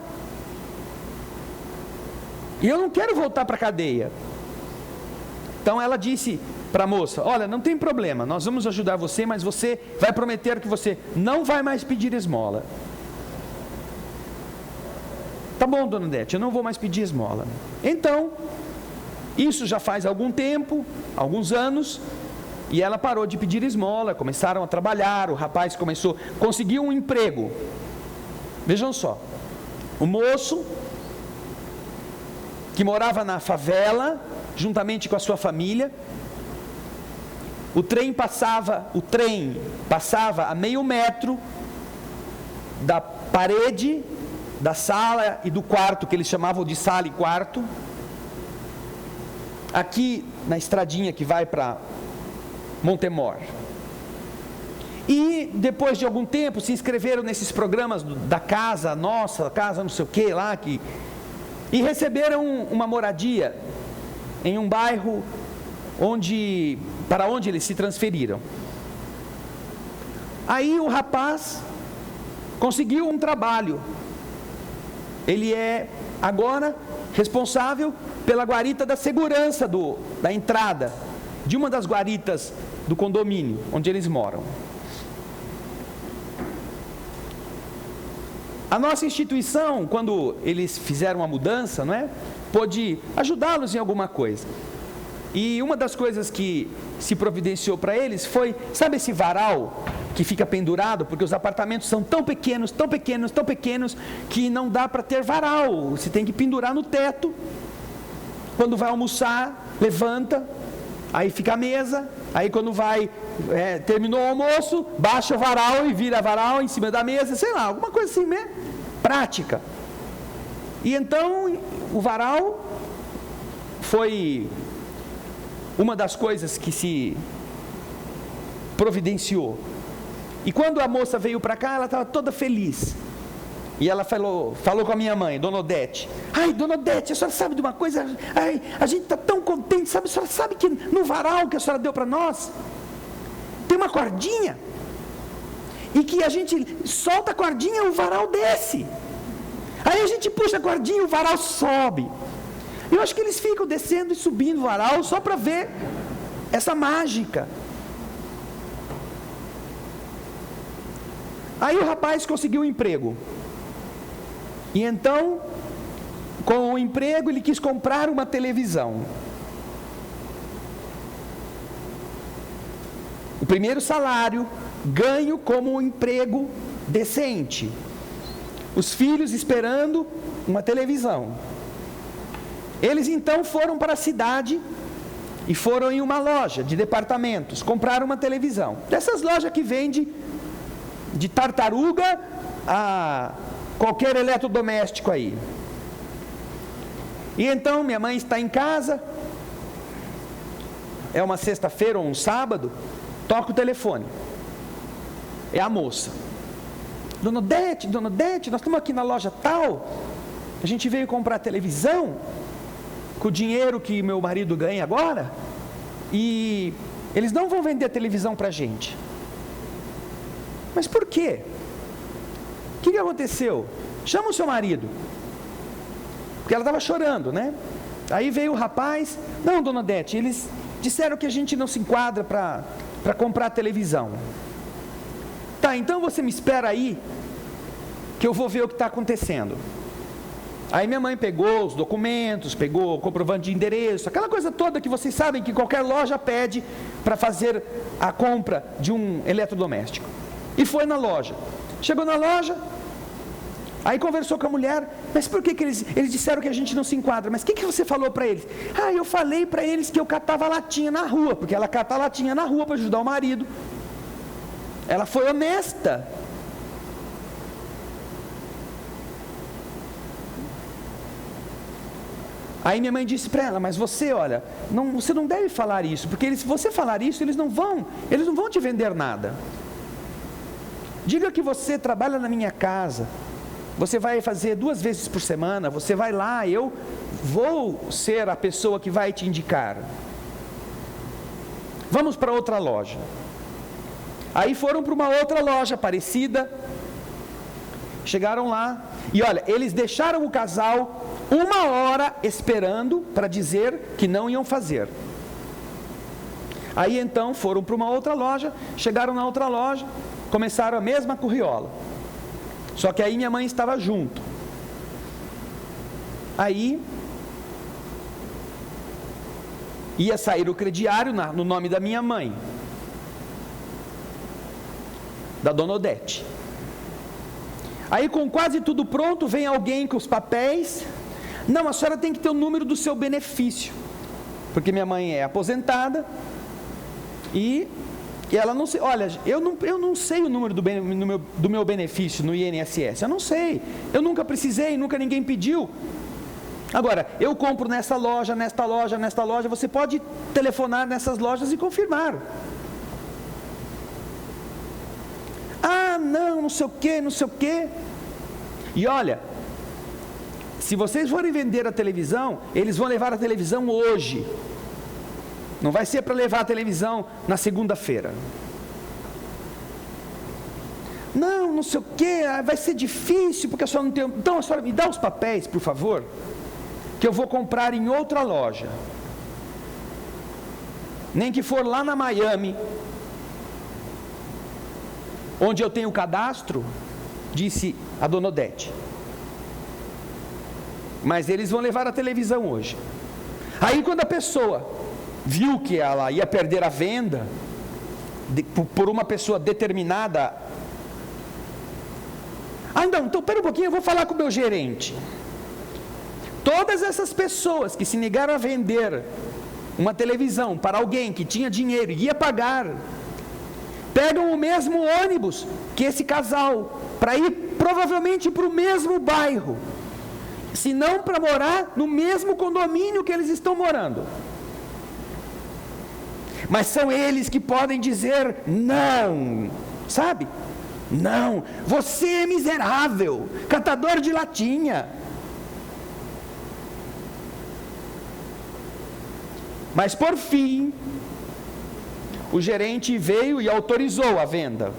E eu não quero voltar para a cadeia. Então ela disse para a moça: olha, não tem problema, nós vamos ajudar você, mas você vai prometer que você não vai mais pedir esmola. Tá bom, dona Odete, eu não vou mais pedir esmola. Então, isso já faz algum tempo, alguns anos, e ela parou de pedir esmola, começaram a trabalhar, o rapaz conseguiu um emprego. Vejam só, o moço, que morava na favela, juntamente com a sua família, o trem passava a meio metro da parede da sala e do quarto, que eles chamavam de sala e quarto, aqui na estradinha que vai para Montemor. E depois de algum tempo se inscreveram nesses programas da casa nossa, casa não sei o que lá, e receberam uma moradia em um bairro para onde eles se transferiram. Aí o rapaz conseguiu um trabalho. Ele é agora responsável pela guarita da segurança da entrada de uma das guaritas do condomínio onde eles moram. A nossa instituição, quando eles fizeram a mudança, não é, pôde ajudá-los em alguma coisa. E uma das coisas que se providenciou para eles foi, sabe esse varal que fica pendurado, porque os apartamentos são tão pequenos, que não dá para ter varal, você tem que pendurar no teto. Quando vai almoçar, levanta, aí fica a mesa, aí quando terminou o almoço, baixa o varal e vira varal em cima da mesa, sei lá, alguma coisa assim, né? Prática. E então, o varal foi uma das coisas que se providenciou. E quando a moça veio para cá, ela estava toda feliz. E ela falou com a minha mãe, dona Odete: ai, dona Odete, a senhora sabe de uma coisa? Ai, a gente está tão contente, sabe? A senhora sabe que no varal que a senhora deu para nós, tem uma cordinha, e que a gente solta a cordinha, o varal desce. Aí a gente puxa a cordinha, o varal sobe. Eu acho que eles ficam descendo e subindo o varal só para ver essa mágica. Aí o rapaz conseguiu um emprego. E então, com o emprego, ele quis comprar uma televisão. O primeiro salário, ganho como um emprego decente. Os filhos esperando uma televisão. Eles então foram para a cidade e foram em uma loja de departamentos, compraram uma televisão. Dessas lojas que vende de tartaruga a qualquer eletrodoméstico aí. E então minha mãe está em casa, é uma sexta-feira ou um sábado, toca o telefone. É a moça: dona Odete, nós estamos aqui na loja tal, a gente veio comprar televisão com o dinheiro que meu marido ganha agora, e eles não vão vender a televisão para a gente. Mas por quê? O que aconteceu? Chama o seu marido. Porque ela estava chorando, né? Aí veio o rapaz: não, dona Odete, eles disseram que a gente não se enquadra para comprar a televisão. Tá, então você me espera aí, que eu vou ver o que está acontecendo. Aí minha mãe pegou os documentos, pegou o comprovante de endereço, aquela coisa toda que vocês sabem que qualquer loja pede para fazer a compra de um eletrodoméstico. E foi na loja. Chegou na loja, aí conversou com a mulher: mas por que eles disseram que a gente não se enquadra? Mas o que você falou para eles? Ah, eu falei para eles que eu catava latinha na rua, porque ela cata latinha na rua para ajudar o marido. Ela foi honesta. Aí minha mãe disse para ela: mas você, olha, você não deve falar isso, porque se você falar isso, eles não vão te vender nada. Diga que você trabalha na minha casa, você vai fazer 2 vezes por semana, você vai lá, eu vou ser a pessoa que vai te indicar. Vamos para outra loja. Aí foram para uma outra loja parecida, chegaram lá, e olha, eles deixaram o casal 1 hora esperando para dizer que não iam fazer. Aí então foram para uma outra loja, chegaram na outra loja, começaram a mesma corriola. Só que aí minha mãe estava junto. Aí ia sair o crediário no nome da minha mãe, da dona Odete. Aí com quase tudo pronto, vem alguém com os papéis. Não, a senhora tem que ter o número do seu benefício, porque minha mãe é aposentada e ela não sei, olha, eu não sei o número do meu benefício no INSS, eu não sei, eu nunca precisei, nunca ninguém pediu. Agora, eu compro nesta loja, você pode telefonar nessas lojas e confirmar. Ah, não sei o quê. E olha, se vocês forem vender a televisão, eles vão levar a televisão hoje. Não vai ser para levar a televisão na segunda-feira. Não sei o quê, vai ser difícil, porque a senhora não tem... Então a senhora me dá os papéis, por favor, que eu vou comprar em outra loja. Nem que for lá na Miami, onde eu tenho o cadastro, disse a dona Odete. Mas eles vão levar a televisão hoje. Aí quando a pessoa viu que ela ia perder a venda por uma pessoa determinada, não, então espera um pouquinho, eu vou falar com o meu gerente. Todas essas pessoas que se negaram a vender uma televisão para alguém que tinha dinheiro e ia pagar, pegam o mesmo ônibus que esse casal, para ir provavelmente para o mesmo bairro, se não para morar no mesmo condomínio que eles estão morando. Mas são eles que podem dizer não, sabe? Não, você é miserável, catador de latinha. Mas por fim, o gerente veio e autorizou a venda.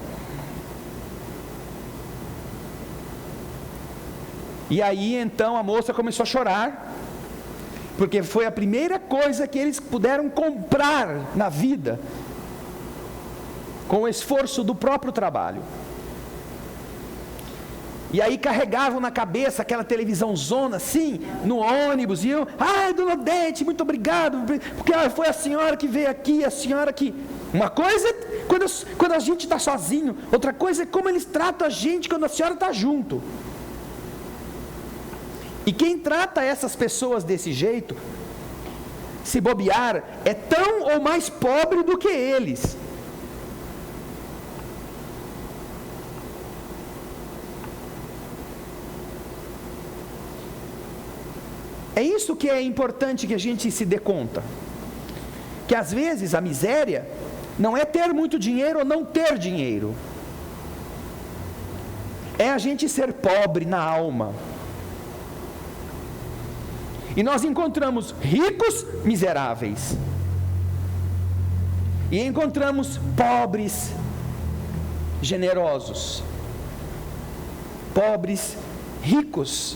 E aí então a moça começou a chorar, porque foi a primeira coisa que eles puderam comprar na vida, com o esforço do próprio trabalho. E aí carregavam na cabeça aquela televisão zona assim, no ônibus, e eu, dona Odete, muito obrigado, porque foi a senhora que veio aqui, a senhora que... Uma coisa é quando a gente está sozinho, outra coisa é como eles tratam a gente quando a senhora está junto. E quem trata essas pessoas desse jeito, se bobear, é tão ou mais pobre do que eles. É isso que é importante que a gente se dê conta. Que às vezes a miséria não é ter muito dinheiro ou não ter dinheiro. É a gente ser pobre na alma. E nós encontramos ricos miseráveis. E encontramos pobres generosos. Pobres ricos.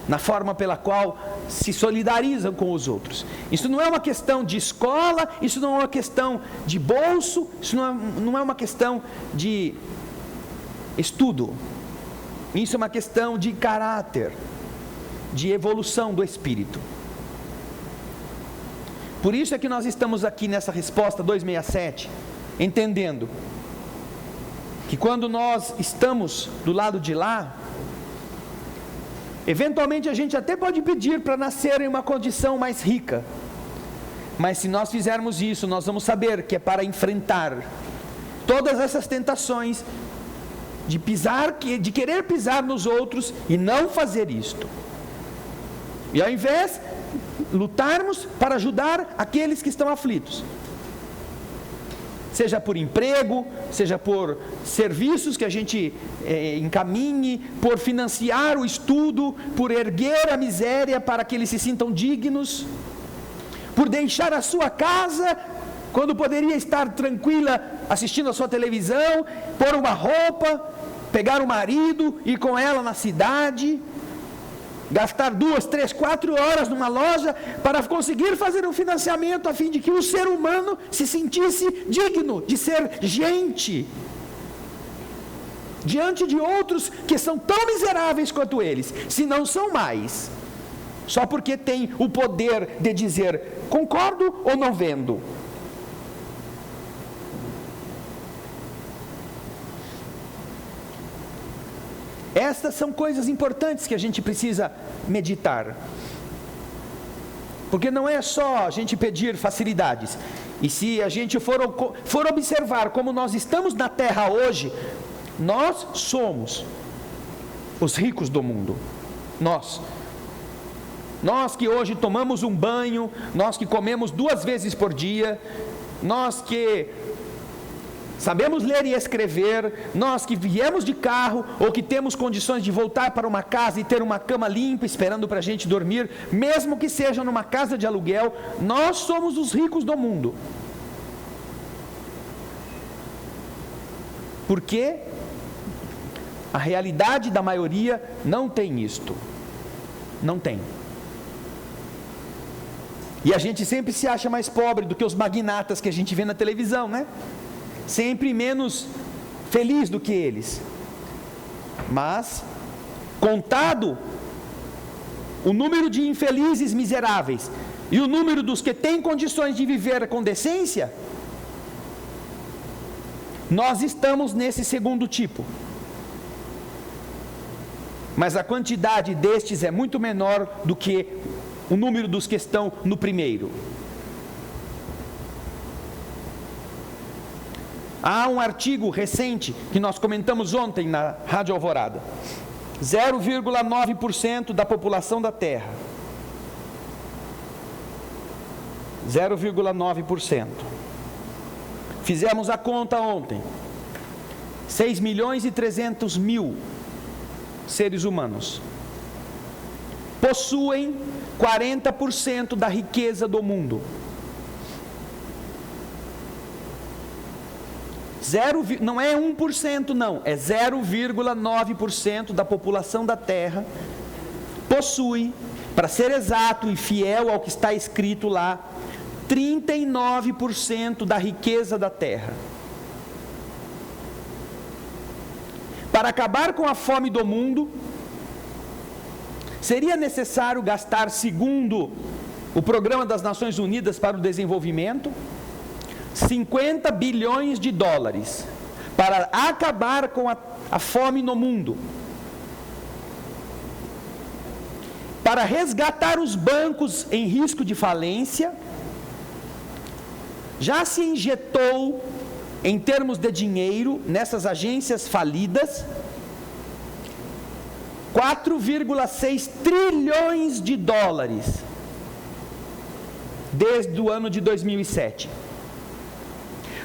Na forma pela qual se solidarizam com os outros. Isso não é uma questão de escola, isso não é uma questão de bolso, isso não é uma questão de estudo. Isso é uma questão de caráter, de evolução do espírito. Por isso é que nós estamos aqui nessa resposta 267, entendendo que quando nós estamos do lado de lá, eventualmente a gente até pode pedir para nascer em uma condição mais rica, mas se nós fizermos isso, nós vamos saber que é para enfrentar todas essas tentações de querer pisar nos outros e não fazer isto. E ao invés, lutarmos para ajudar aqueles que estão aflitos. Seja por emprego, seja por serviços que a gente encaminhe, por financiar o estudo, por erguer a miséria para que eles se sintam dignos, por deixar a sua casa quando poderia estar tranquila assistindo a sua televisão, pôr uma roupa, pegar o marido, ir com ela na cidade, gastar 2, 3, 4 horas numa loja para conseguir fazer um financiamento a fim de que o ser humano se sentisse digno de ser gente diante de outros que são tão miseráveis quanto eles, se não são mais, só porque tem o poder de dizer concordo ou não vendo. Estas são coisas importantes que a gente precisa meditar. Porque não é só a gente pedir facilidades. E se a gente for observar como nós estamos na terra hoje, nós somos os ricos do mundo. Nós que hoje tomamos um banho, nós que comemos 2 vezes por dia, nós que sabemos ler e escrever, nós que viemos de carro ou que temos condições de voltar para uma casa e ter uma cama limpa esperando para a gente dormir, mesmo que seja numa casa de aluguel, nós somos os ricos do mundo. Porque a realidade da maioria não tem isto. Não tem. E a gente sempre se acha mais pobre do que os magnatas que a gente vê na televisão, né? Sempre menos feliz do que eles. Mas, contado o número de infelizes miseráveis e o número dos que têm condições de viver com decência, nós estamos nesse segundo tipo. Mas a quantidade destes é muito menor do que o número dos que estão no primeiro. Há um artigo recente que nós comentamos ontem na Rádio Alvorada. 0,9% da população da Terra. 0,9%. Fizemos a conta ontem. 6.300.000 seres humanos possuem 40% da riqueza do mundo. Não é 1% não, é 0,9% da população da Terra possui, para ser exato e fiel ao que está escrito lá, 39% da riqueza da Terra. Para acabar com a fome do mundo, seria necessário gastar, segundo o Programa das Nações Unidas para o Desenvolvimento, 50 bilhões de dólares para acabar com a fome no mundo. Para resgatar os bancos em risco de falência, já se injetou, em termos de dinheiro, nessas agências falidas, 4,6 trilhões de dólares desde o ano de 2007.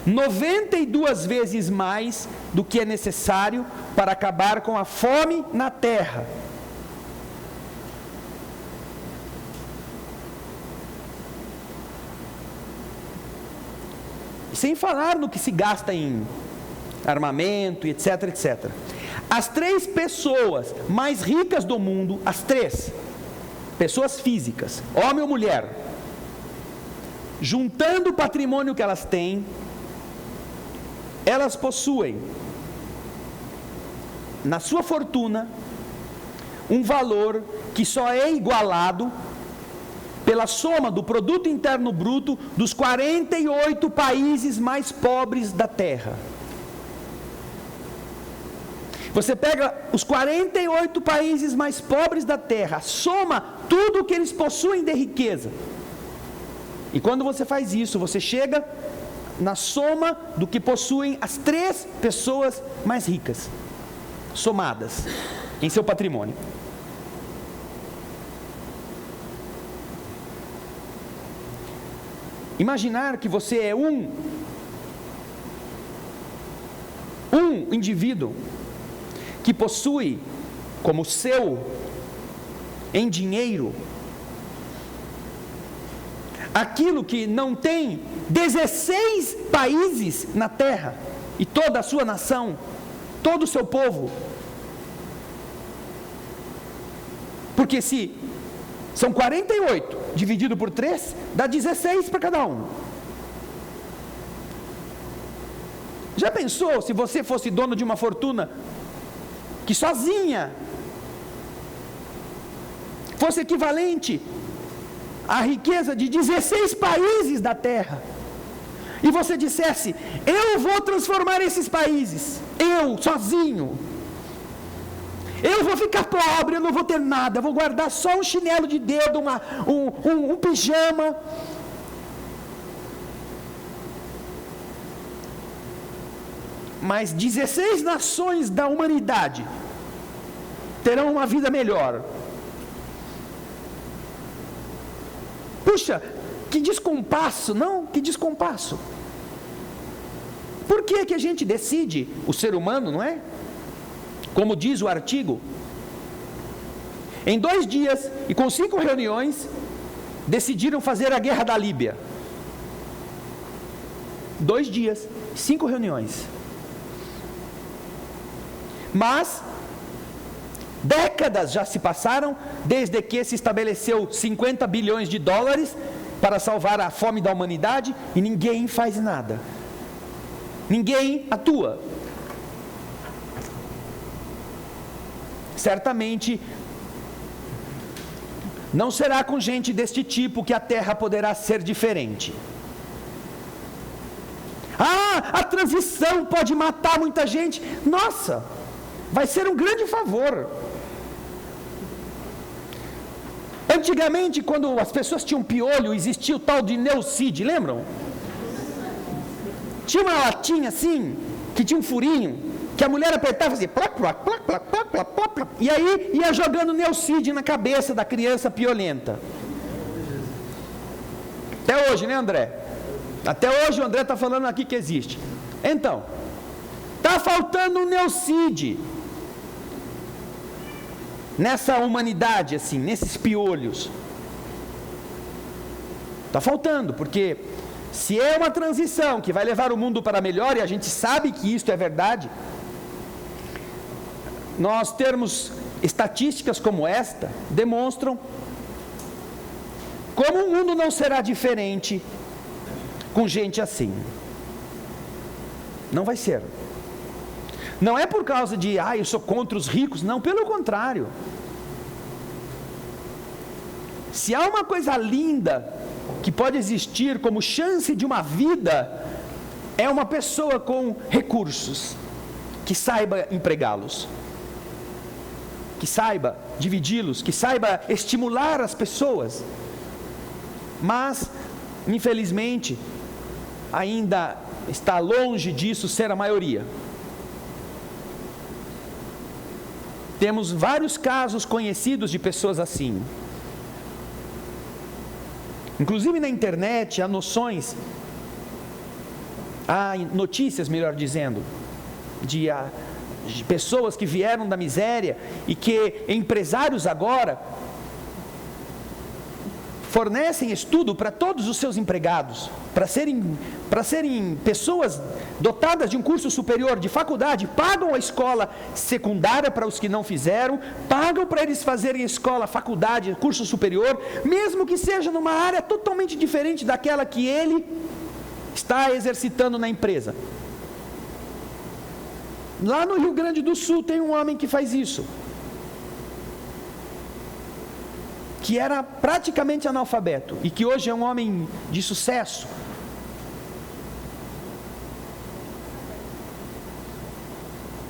92 vezes mais do que é necessário para acabar com a fome na terra. Sem falar no que se gasta em armamento, etc, etc. As 3 pessoas mais ricas do mundo, as 3 pessoas físicas, homem ou mulher, juntando o patrimônio que elas têm, elas possuem, na sua fortuna, um valor que só é igualado pela soma do produto interno bruto dos 48 países mais pobres da Terra. Você pega os 48 países mais pobres da Terra, soma tudo o que eles possuem de riqueza. E quando você faz isso, você chega na soma do que possuem as 3 pessoas mais ricas, somadas em seu patrimônio. imaginar que você é um indivíduo que possui como seu em dinheiro aquilo que não tem 16 países na terra e toda a sua nação, todo o seu povo. Porque se são 48 dividido por 3, dá 16 para cada um. Já pensou se você fosse dono de uma fortuna que sozinha fosse equivalente à riqueza de 16 países da terra, e você dissesse: eu vou transformar esses países, eu sozinho, eu vou ficar pobre, eu não vou ter nada, eu vou guardar só um chinelo de dedo, um pijama. Mas 16 nações da humanidade terão uma vida melhor. Puxa, que descompasso, não? Que descompasso. Por que a gente decide, o ser humano, não é? Como diz o artigo, em 2 dias e com 5 reuniões, decidiram fazer a guerra da Líbia. 2 dias, 5 reuniões. Mas décadas já se passaram desde que se estabeleceu 50 bilhões de dólares para salvar a fome da humanidade e ninguém faz nada. Ninguém atua. Certamente não será com gente deste tipo que a terra poderá ser diferente. A transição pode matar muita gente. Nossa, vai ser um grande favor. Antigamente, quando as pessoas tinham piolho, existia o tal de Neucid, lembram? Tinha uma latinha assim, que tinha um furinho, que a mulher apertava assim, plac, plac, plac, plac, plac, plac, plac, plac, e aí ia jogando Neucid na cabeça da criança piolenta. Até hoje, né, André? Até hoje o André está falando aqui que existe. Então, está faltando um Neucid nessa humanidade, assim, nesses piolhos. Está faltando, porque se é uma transição que vai levar o mundo para melhor, e a gente sabe que isso é verdade, nós termos estatísticas como esta, demonstram como o mundo não será diferente com gente assim. Não vai ser. Não é por causa de, eu sou contra os ricos, não, pelo contrário. Se há uma coisa linda que pode existir como chance de uma vida, é uma pessoa com recursos, que saiba empregá-los, que saiba dividi-los, que saiba estimular as pessoas. Mas, infelizmente, ainda está longe disso ser a maioria. Temos vários casos conhecidos de pessoas assim. Inclusive na internet há noções, há notícias, melhor dizendo, de pessoas que vieram da miséria e que empresários agora fornecem estudo para todos os seus empregados, para serem pessoas dotadas de um curso superior, de faculdade, pagam a escola secundária para os que não fizeram, pagam para eles fazerem escola, faculdade, curso superior, mesmo que seja numa área totalmente diferente daquela que ele está exercitando na empresa. Lá no Rio Grande do Sul tem um homem que faz isso, que era praticamente analfabeto e que hoje é um homem de sucesso.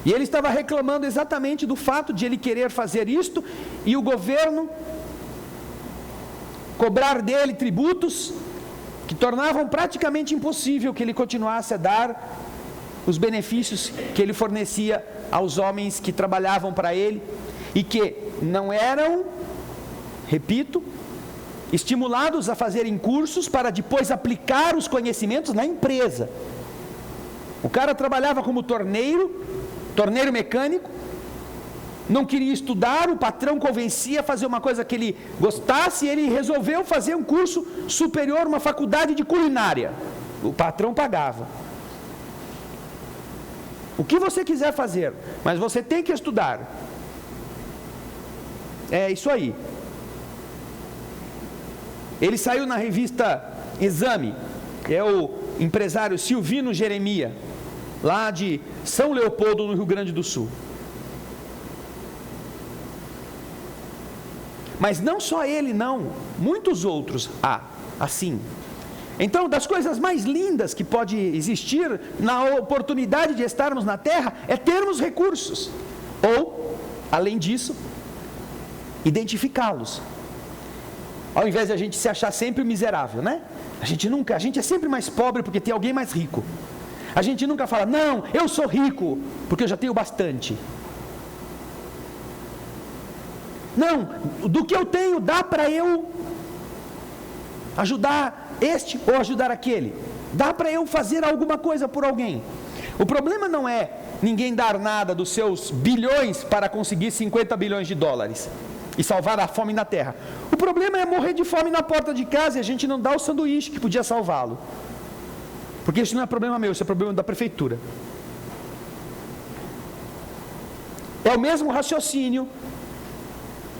E ele estava reclamando exatamente do fato de ele querer fazer isto e o governo cobrar dele tributos que tornavam praticamente impossível que ele continuasse a dar os benefícios que ele fornecia aos homens que trabalhavam para ele e que não eram, repito, estimulados a fazerem cursos para depois aplicar os conhecimentos na empresa. O cara trabalhava como torneiro mecânico, não queria estudar, o patrão convencia a fazer uma coisa que ele gostasse, e ele resolveu fazer um curso superior, uma faculdade de culinária. O patrão pagava. O que você quiser fazer, mas você tem que estudar. É isso aí. Ele saiu na revista Exame, é o empresário Silvino Jeremia, lá de São Leopoldo, no Rio Grande do Sul. Mas não só ele, não, muitos outros há assim. Então, das coisas mais lindas que pode existir na oportunidade de estarmos na Terra é termos recursos, ou, além disso, identificá-los. Ao invés de a gente se achar sempre miserável, né? A gente é sempre mais pobre porque tem alguém mais rico. A gente nunca fala, não, eu sou rico porque eu já tenho bastante. Não, do que eu tenho dá para eu ajudar este ou ajudar aquele. Dá para eu fazer alguma coisa por alguém. O problema não é ninguém dar nada dos seus bilhões para conseguir 50 bilhões de dólares e salvar a fome na terra. O problema é morrer de fome na porta de casa e a gente não dá o sanduíche que podia salvá-lo. Porque isso não é problema meu, isso é problema da prefeitura. É o mesmo raciocínio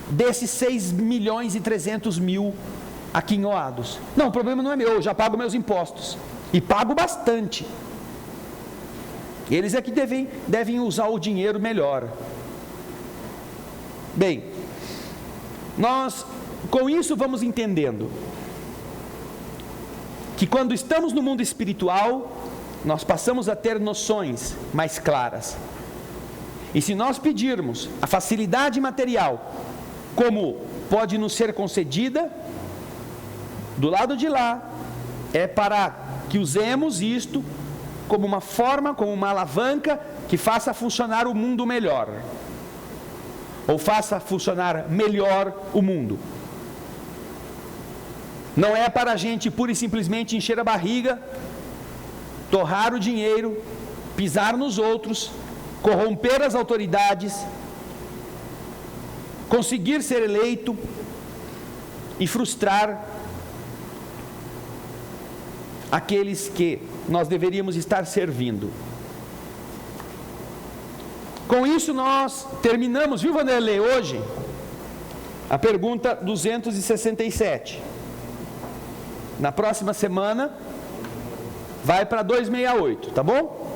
desses 6 milhões e 300 mil aquinhoados. Não, o problema não é meu, eu já pago meus impostos. E pago bastante. Eles é que devem usar o dinheiro melhor. Bem, nós com isso vamos entendendo que quando estamos no mundo espiritual, nós passamos a ter noções mais claras. E se nós pedirmos a facilidade material, como pode nos ser concedida, do lado de lá, é para que usemos isto como uma forma, como uma alavanca que faça funcionar o mundo melhor, ou faça funcionar melhor o mundo. Não é para a gente pura e simplesmente encher a barriga, torrar o dinheiro, pisar nos outros, corromper as autoridades, conseguir ser eleito e frustrar aqueles que nós deveríamos estar servindo. Com isso nós terminamos, viu, Vanderlei, hoje, a pergunta 267. Na próxima semana vai para 268, tá bom?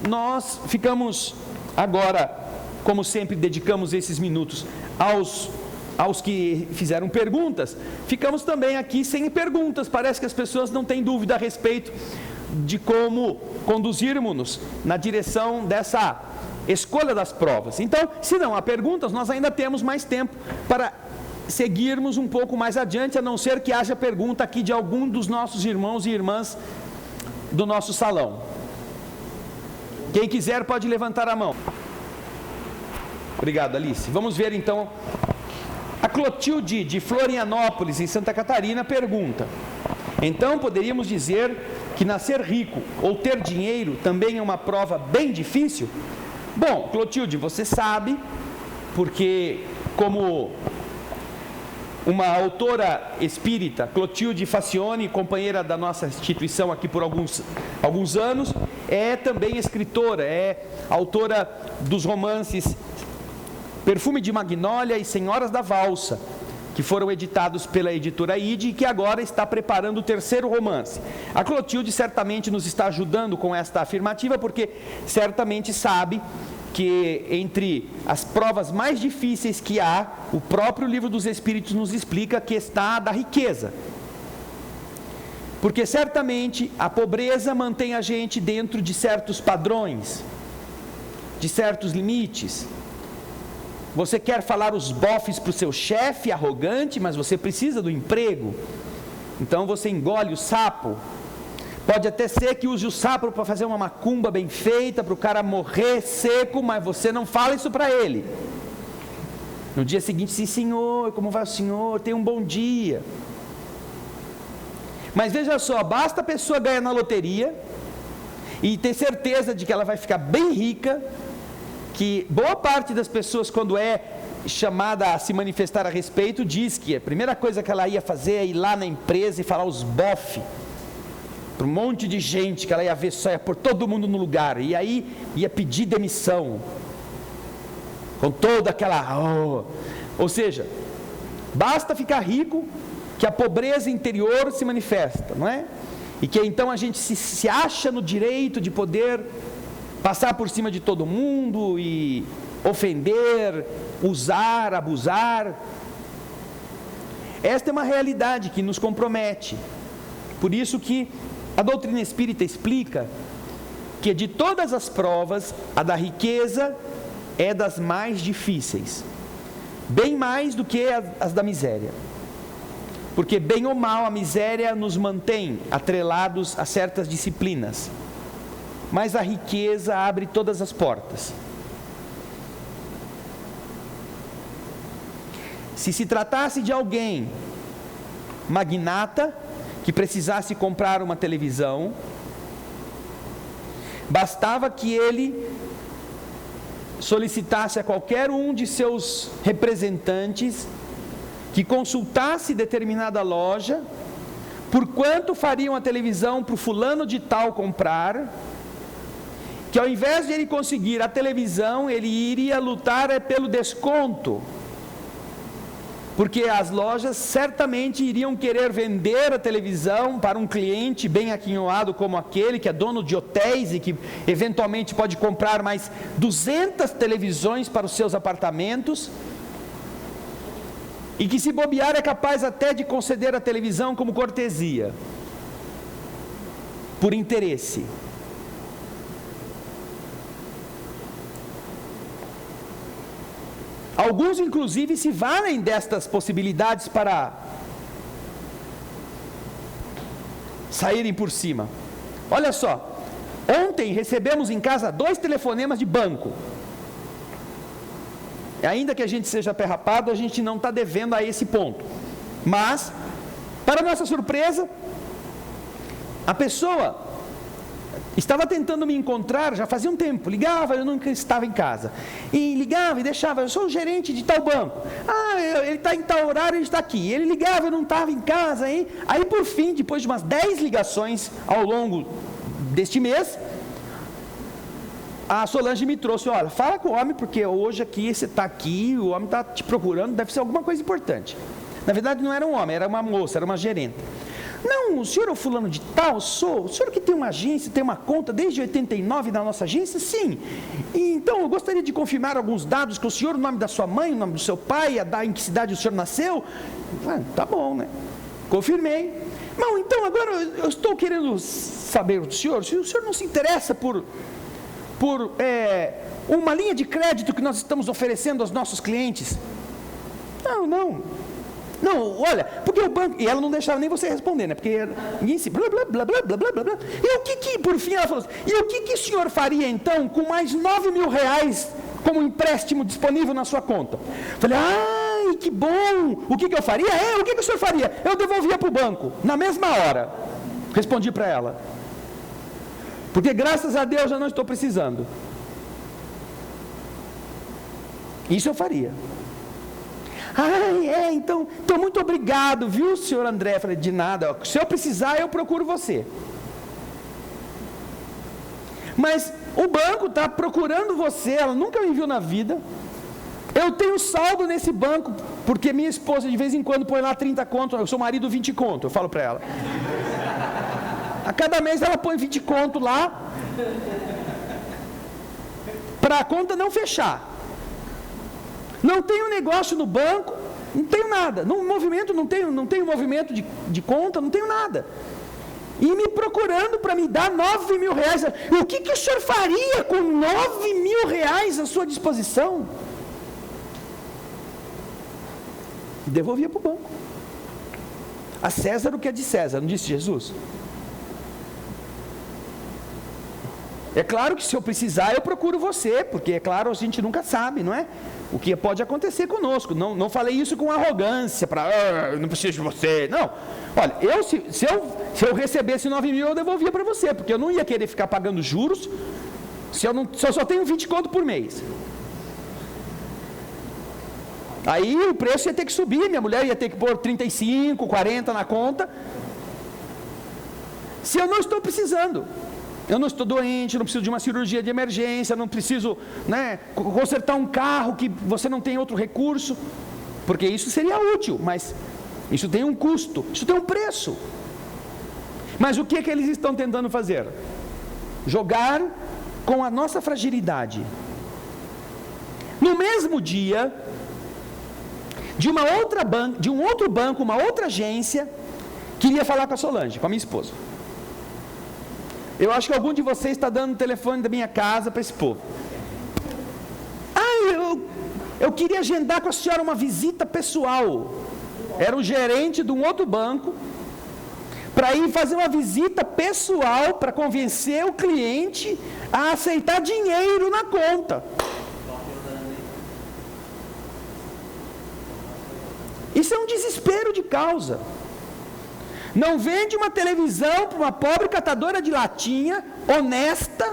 Nós ficamos agora, como sempre, dedicamos esses minutos aos que fizeram perguntas. Ficamos também aqui sem perguntas. Parece que as pessoas não têm dúvida a respeito de como conduzirmos-nos na direção dessa escolha das provas. Então, se não há perguntas, nós ainda temos mais tempo para seguirmos um pouco mais adiante, a não ser que haja pergunta aqui de algum dos nossos irmãos e irmãs do nosso salão. Quem quiser pode levantar a mão. Obrigado, Alice. Vamos ver então. A Clotilde de Florianópolis, em Santa Catarina, pergunta: então poderíamos dizer que nascer rico ou ter dinheiro também é uma prova bem difícil? Bom, Clotilde, você sabe, porque como uma autora espírita, Clotilde Facione, companheira da nossa instituição aqui por alguns anos, é também escritora, é autora dos romances Perfume de Magnólia e Senhoras da Valsa, que foram editados pela editora ID e que agora está preparando o 3º romance. A Clotilde certamente nos está ajudando com esta afirmativa, porque certamente sabe que entre as provas mais difíceis que há, o próprio Livro dos Espíritos nos explica que está a da riqueza. Porque certamente a pobreza mantém a gente dentro de certos padrões, de certos limites. Você quer falar os bofes para o seu chefe arrogante, mas você precisa do emprego. Então você engole o sapo. Pode até ser que use o sapo para fazer uma macumba bem feita, para o cara morrer seco, mas você não fala isso para ele. No dia seguinte, sim, senhor, como vai o senhor? Tenha um bom dia. Mas veja só, basta a pessoa ganhar na loteria e ter certeza de que ela vai ficar bem rica, que boa parte das pessoas, quando é chamada a se manifestar a respeito, diz que a primeira coisa que ela ia fazer é ir lá na empresa e falar os bofe para um monte de gente que ela ia ver, só ia pôr todo mundo no lugar, e aí ia pedir demissão, com toda aquela... Ou seja, basta ficar rico, que a pobreza interior se manifesta, não é? E que então a gente se acha no direito de poder passar por cima de todo mundo e ofender, usar, abusar. Esta é uma realidade que nos compromete. Por isso que a doutrina espírita explica que de todas as provas, a da riqueza é das mais difíceis, bem mais do que as da miséria. Porque bem ou mal a miséria nos mantém atrelados a certas disciplinas, mas a riqueza abre todas as portas. Se tratasse de alguém magnata que precisasse comprar uma televisão, bastava que ele solicitasse a qualquer um de seus representantes que consultasse determinada loja, por quanto fariam a televisão para o fulano de tal comprar, que ao invés de ele conseguir a televisão, ele iria lutar pelo desconto, porque as lojas certamente iriam querer vender a televisão para um cliente bem aquinhoado como aquele, que é dono de hotéis e que eventualmente pode comprar mais 200 televisões para os seus apartamentos, e que se bobear é capaz até de conceder a televisão como cortesia, por interesse. Alguns inclusive se valem destas possibilidades para saírem por cima. Olha só, ontem recebemos em casa 2 telefonemas de banco. Ainda que a gente seja pé rapado, a gente não está devendo a esse ponto. Mas, para nossa surpresa, a pessoa estava tentando me encontrar já fazia um tempo. Ligava, eu nunca estava em casa. E ligava e deixava, eu sou o gerente de tal banco. Ele está em tal horário, ele está aqui. Ele ligava, eu não estava em casa. Aí por fim, depois de umas 10 ligações ao longo deste mês, a Solange me trouxe, olha, fala com o homem, porque hoje aqui, você está aqui, o homem está te procurando, deve ser alguma coisa importante. Na verdade não era um homem, era uma moça, era uma gerente. Não, o senhor é o fulano de tal? Sou. O senhor que tem uma agência, tem uma conta desde 89 na nossa agência? Sim. E, então eu gostaria de confirmar alguns dados com o senhor, o nome da sua mãe, o nome do seu pai, em que cidade o senhor nasceu. Tá bom, né? Confirmei. Não, então agora eu estou querendo saber do senhor, se o senhor não se interessa por uma linha de crédito que nós estamos oferecendo aos nossos clientes. Não, olha, porque o banco... E ela não deixava nem você responder, né? Porque ninguém se... Blá, blá, blá, blá, blá, blá, blá. E o que, por fim, ela falou assim, e o que o senhor faria, então, com mais 9 mil reais como empréstimo disponível na sua conta? Falei, ai, que bom! O que eu faria? O que o senhor faria? Eu devolvia para o banco, na mesma hora. Respondi para ela. Porque, graças a Deus, eu não estou precisando. Isso eu faria. Então muito obrigado, viu, senhor André? Falei, de nada, se eu precisar, eu procuro você. Mas o banco está procurando você, ela nunca me viu na vida. Eu tenho saldo nesse banco, porque minha esposa de vez em quando põe lá 30 conto, eu sou marido 20 conto, eu falo para ela. A cada mês ela põe 20 conto lá, para a conta não fechar. Não tenho negócio no banco, não tenho nada. No movimento, não tenho movimento de conta, não tenho nada. E me procurando para me dar 9 mil reais. O que o senhor faria com 9 mil reais à sua disposição? Devolvia para o banco. A César o que é de César, não disse Jesus? É claro que se eu precisar, eu procuro você, porque é claro, a gente nunca sabe, não é? O que pode acontecer conosco. Não falei isso com arrogância, eu não preciso de você. Não. Olha, se eu recebesse 9 mil, eu devolvia para você, porque eu não ia querer ficar pagando juros se eu só tenho 20 conto por mês. Aí o preço ia ter que subir, minha mulher ia ter que pôr 35, 40 na conta. Se eu não estou precisando, eu não estou doente, não preciso de uma cirurgia de emergência, não preciso, né, consertar um carro que você não tem outro recurso, porque isso seria útil, mas isso tem um custo, isso tem um preço. Mas o que eles estão tentando fazer? Jogar com a nossa fragilidade. No mesmo dia, de um outro banco, uma outra agência, queria falar com a Solange, com a minha esposa. Eu acho que algum de vocês está dando o telefone da minha casa para esse povo. Eu queria agendar com a senhora uma visita pessoal. Era o gerente de um outro banco, para ir fazer uma visita pessoal, para convencer o cliente a aceitar dinheiro na conta. Isso é um desespero de causa. Não vende uma televisão para uma pobre catadora de latinha, honesta,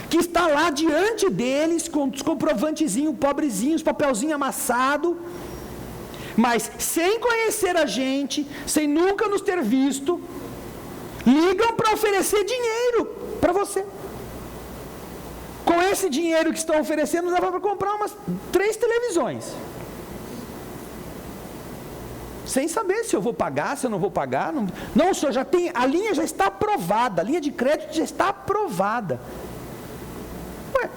que está lá diante deles, com os comprovantezinhos pobrezinhos, papelzinho amassado, mas sem conhecer a gente, sem nunca nos ter visto, ligam para oferecer dinheiro para você. Com esse dinheiro que estão oferecendo, dá para comprar umas 3 televisões. Sem saber se eu vou pagar, se eu não vou pagar. Não, o senhor já tem, a linha já está aprovada, a linha de crédito já está aprovada. Ué,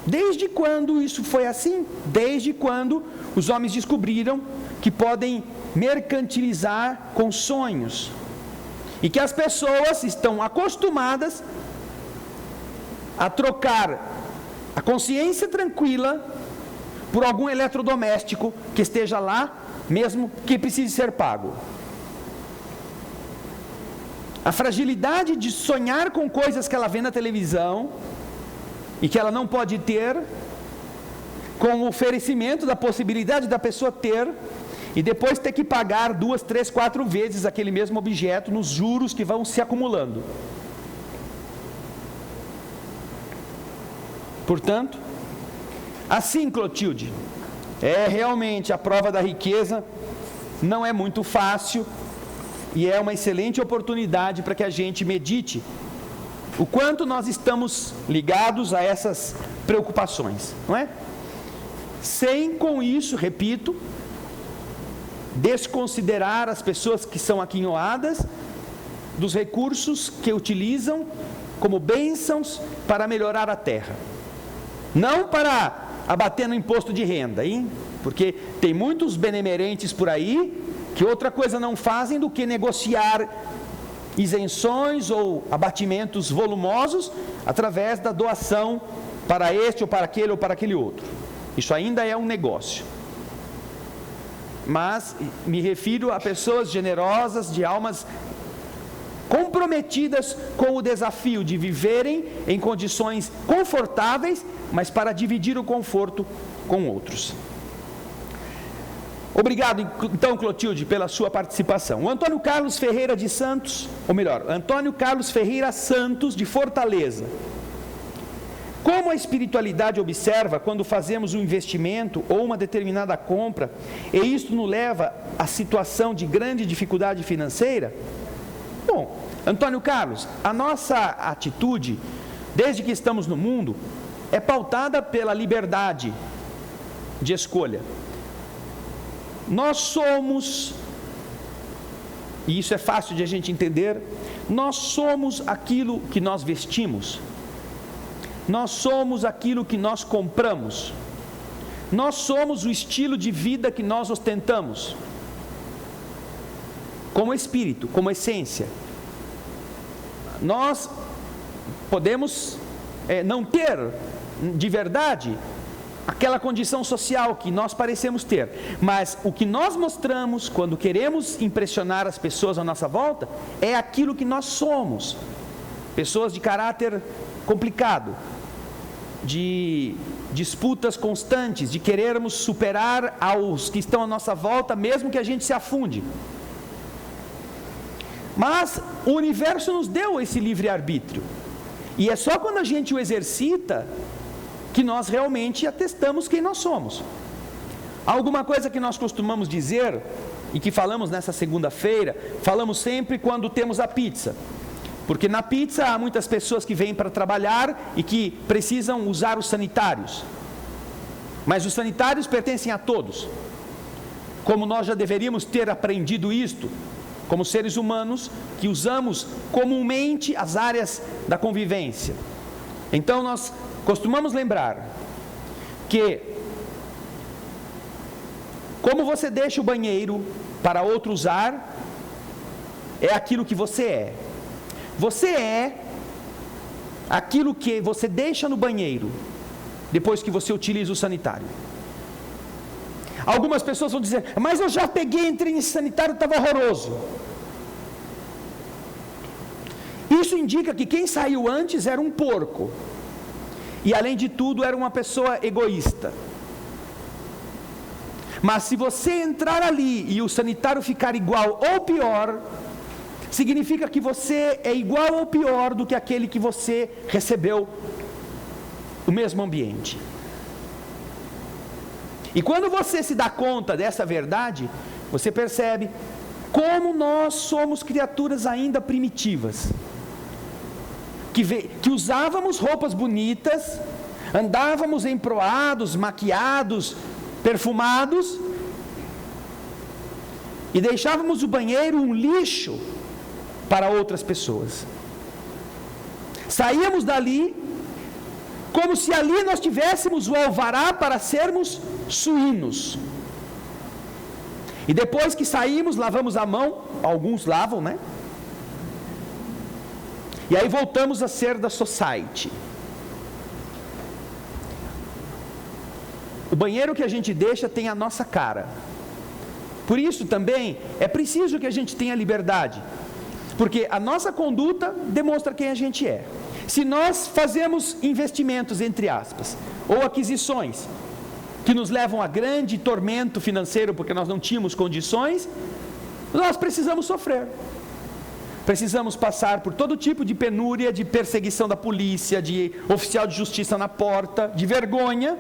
desde quando isso foi assim? Desde quando os homens descobriram que podem mercantilizar com sonhos. E que as pessoas estão acostumadas a trocar a consciência tranquila por algum eletrodoméstico que esteja lá, mesmo que precise ser pago. A fragilidade de sonhar com coisas que ela vê na televisão e que ela não pode ter, com o oferecimento da possibilidade da pessoa ter, e depois ter que pagar 2, 3, 4 vezes aquele mesmo objeto nos juros que vão se acumulando. Portanto, assim, Clotilde, realmente a prova da riqueza não é muito fácil e é uma excelente oportunidade para que a gente medite o quanto nós estamos ligados a essas preocupações, não é? Sem, com isso, repito, desconsiderar as pessoas que são aquinhoadas dos recursos que utilizam como bênçãos para melhorar a terra. Não para abater no imposto de renda, hein? Porque tem muitos benemerentes por aí que outra coisa não fazem do que negociar isenções ou abatimentos volumosos através da doação para este ou para aquele outro. Isso ainda é um negócio. Mas me refiro a pessoas generosas, de almas comprometidas com o desafio de viverem em condições confortáveis, mas para dividir o conforto com outros. Obrigado, então, Clotilde, pela sua participação. O Antônio Carlos Ferreira de Santos, ou melhor, Antônio Carlos Ferreira Santos, de Fortaleza. Como a espiritualidade observa quando fazemos um investimento ou uma determinada compra, e isto nos leva à situação de grande dificuldade financeira? Bom, Antônio Carlos, a nossa atitude, desde que estamos no mundo, é pautada pela liberdade de escolha. Nós somos, e isso é fácil de a gente entender, nós somos aquilo que nós vestimos, nós somos aquilo que nós compramos, nós somos o estilo de vida que nós ostentamos, como espírito, como essência. Nós podemos não ter de verdade aquela condição social que nós parecemos ter, mas o que nós mostramos quando queremos impressionar as pessoas à nossa volta é aquilo que nós somos. Pessoas de caráter complicado, de disputas constantes, de querermos superar aos que estão à nossa volta, mesmo que a gente se afunde. Mas o universo nos deu esse livre-arbítrio, e é só quando a gente o exercita que nós realmente atestamos quem nós somos. Alguma coisa que nós costumamos dizer, e que falamos nessa segunda-feira, falamos sempre quando temos a pizza. Porque na pizza há muitas pessoas que vêm para trabalhar e que precisam usar os sanitários. Mas os sanitários pertencem a todos. Como nós já deveríamos ter aprendido isto, como seres humanos que usamos comumente as áreas da convivência. Então nós costumamos lembrar que, como você deixa o banheiro para outro usar, é aquilo que você é. Você é aquilo que você deixa no banheiro depois que você utiliza o sanitário. Algumas pessoas vão dizer, mas eu já peguei, entrei nesse sanitário, estava horroroso. Isso indica que quem saiu antes era um porco. E além de tudo era uma pessoa egoísta. Mas se você entrar ali e o sanitário ficar igual ou pior, significa que você é igual ou pior do que aquele que você recebeu no mesmo ambiente. E quando você se dá conta dessa verdade, você percebe como nós somos criaturas ainda primitivas, que usávamos roupas bonitas, andávamos emproados, maquiados, perfumados, e deixávamos o banheiro um lixo para outras pessoas. Saíamos dali como se ali nós tivéssemos o alvará para sermos suínos. E depois que saímos, lavamos a mão, alguns lavam, né? E aí voltamos a ser da society. O banheiro que a gente deixa tem a nossa cara. Por isso também é preciso que a gente tenha liberdade, porque a nossa conduta demonstra quem a gente é. Se nós fazemos investimentos, entre aspas, ou aquisições, que nos levam a grande tormento financeiro, porque nós não tínhamos condições, nós precisamos sofrer. Precisamos passar por todo tipo de penúria, de perseguição da polícia, de oficial de justiça na porta, de vergonha,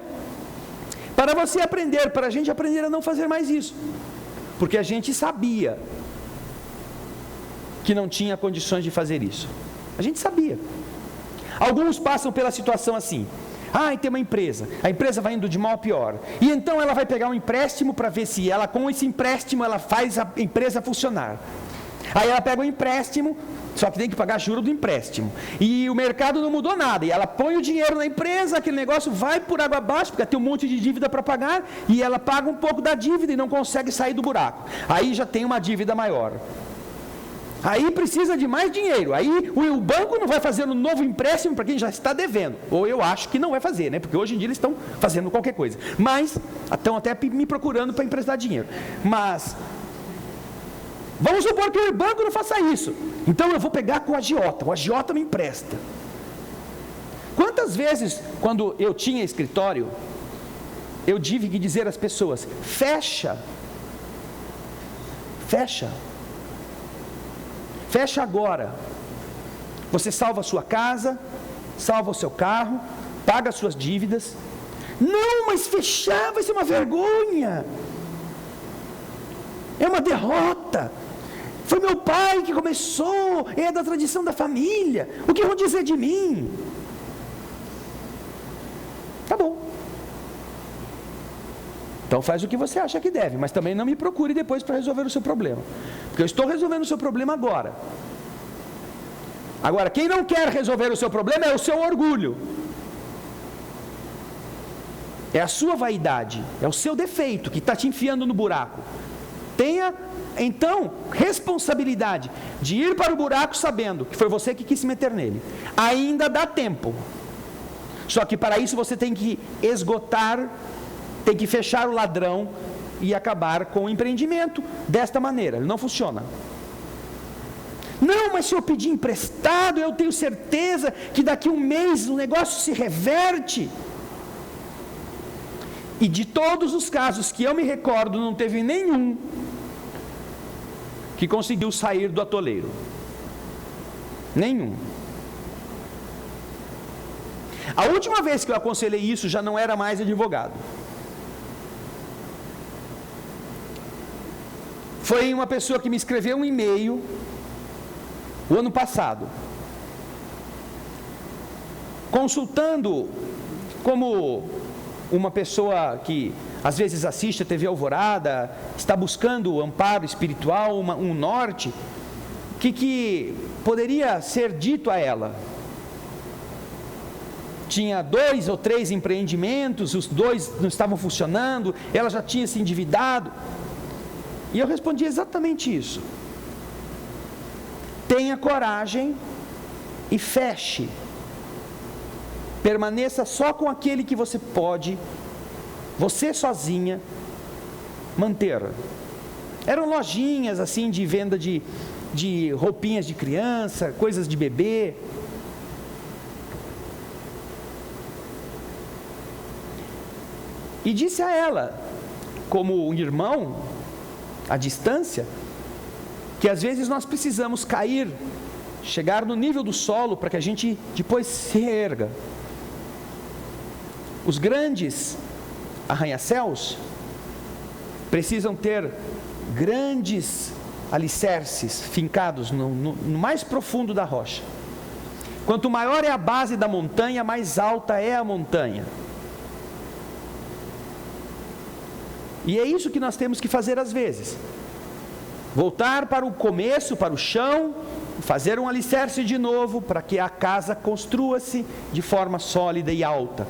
para você aprender, para a gente aprender a não fazer mais isso. Porque a gente sabia que não tinha condições de fazer isso. A gente sabia. Alguns passam pela situação assim. Tem uma empresa, a empresa vai indo de mal a pior, e então ela vai pegar um empréstimo para ver se ela, com esse empréstimo, ela faz a empresa funcionar. Aí ela pega o empréstimo, só que tem que pagar juros do empréstimo, e o mercado não mudou nada, e ela põe o dinheiro na empresa, aquele negócio vai por água abaixo, porque tem um monte de dívida para pagar, e ela paga um pouco da dívida e não consegue sair do buraco. Aí já tem uma dívida maior. Aí precisa de mais dinheiro. Aí o banco não vai fazer um novo empréstimo para quem já está devendo. Ou eu acho que não vai fazer, né? Porque hoje em dia eles estão fazendo qualquer coisa. Mas estão até me procurando para emprestar dinheiro. Mas vamos supor que o banco não faça isso. Então eu vou pegar com o agiota. O agiota me empresta. Quantas vezes, quando eu tinha escritório, eu tive que dizer às pessoas: fecha. Fecha agora. Você salva a sua casa, salva o seu carro, paga as suas dívidas. Não, mas fechar vai ser uma vergonha. É uma derrota. Foi meu pai que começou, é da tradição da família. O que vão dizer de mim? Tá bom. Então faz o que você acha que deve, mas também não me procure depois para resolver o seu problema. Porque eu estou resolvendo o seu problema agora. Agora, quem não quer resolver o seu problema é o seu orgulho. É a sua vaidade, é o seu defeito que está te enfiando no buraco. Tenha, então, responsabilidade de ir para o buraco sabendo que foi você que quis se meter nele. Ainda dá tempo. Só que para isso você tem que esgotar, tem que fechar o ladrão e acabar com o empreendimento desta maneira. Ele não funciona. Não, mas se eu pedir emprestado, eu tenho certeza que daqui a um mês o negócio se reverte. E de todos os casos que eu me recordo, não teve nenhum que conseguiu sair do atoleiro. Nenhum. A última vez que eu aconselhei isso, já não era mais advogado. Foi uma pessoa que me escreveu um e-mail o ano passado, consultando como uma pessoa que às vezes assiste a TV Alvorada, está buscando amparo espiritual, um norte, que poderia ser dito a ela. Tinha 2 ou 3 empreendimentos, os 2 não estavam funcionando, ela já tinha se endividado. E eu respondi exatamente isso. Tenha coragem e feche. Permaneça só com aquele que você pode, você sozinha, manter. Eram lojinhas assim de venda de roupinhas de criança, coisas de bebê. E disse a ela, como um irmão, à distância, que às vezes nós precisamos cair, chegar no nível do solo para que a gente depois se reerga. Os grandes arranha-céus precisam ter grandes alicerces fincados no mais profundo da rocha. Quanto maior é a base da montanha, mais alta é a montanha. E é isso que nós temos que fazer às vezes. Voltar para o começo, para o chão, fazer um alicerce de novo, para que a casa construa-se de forma sólida e alta.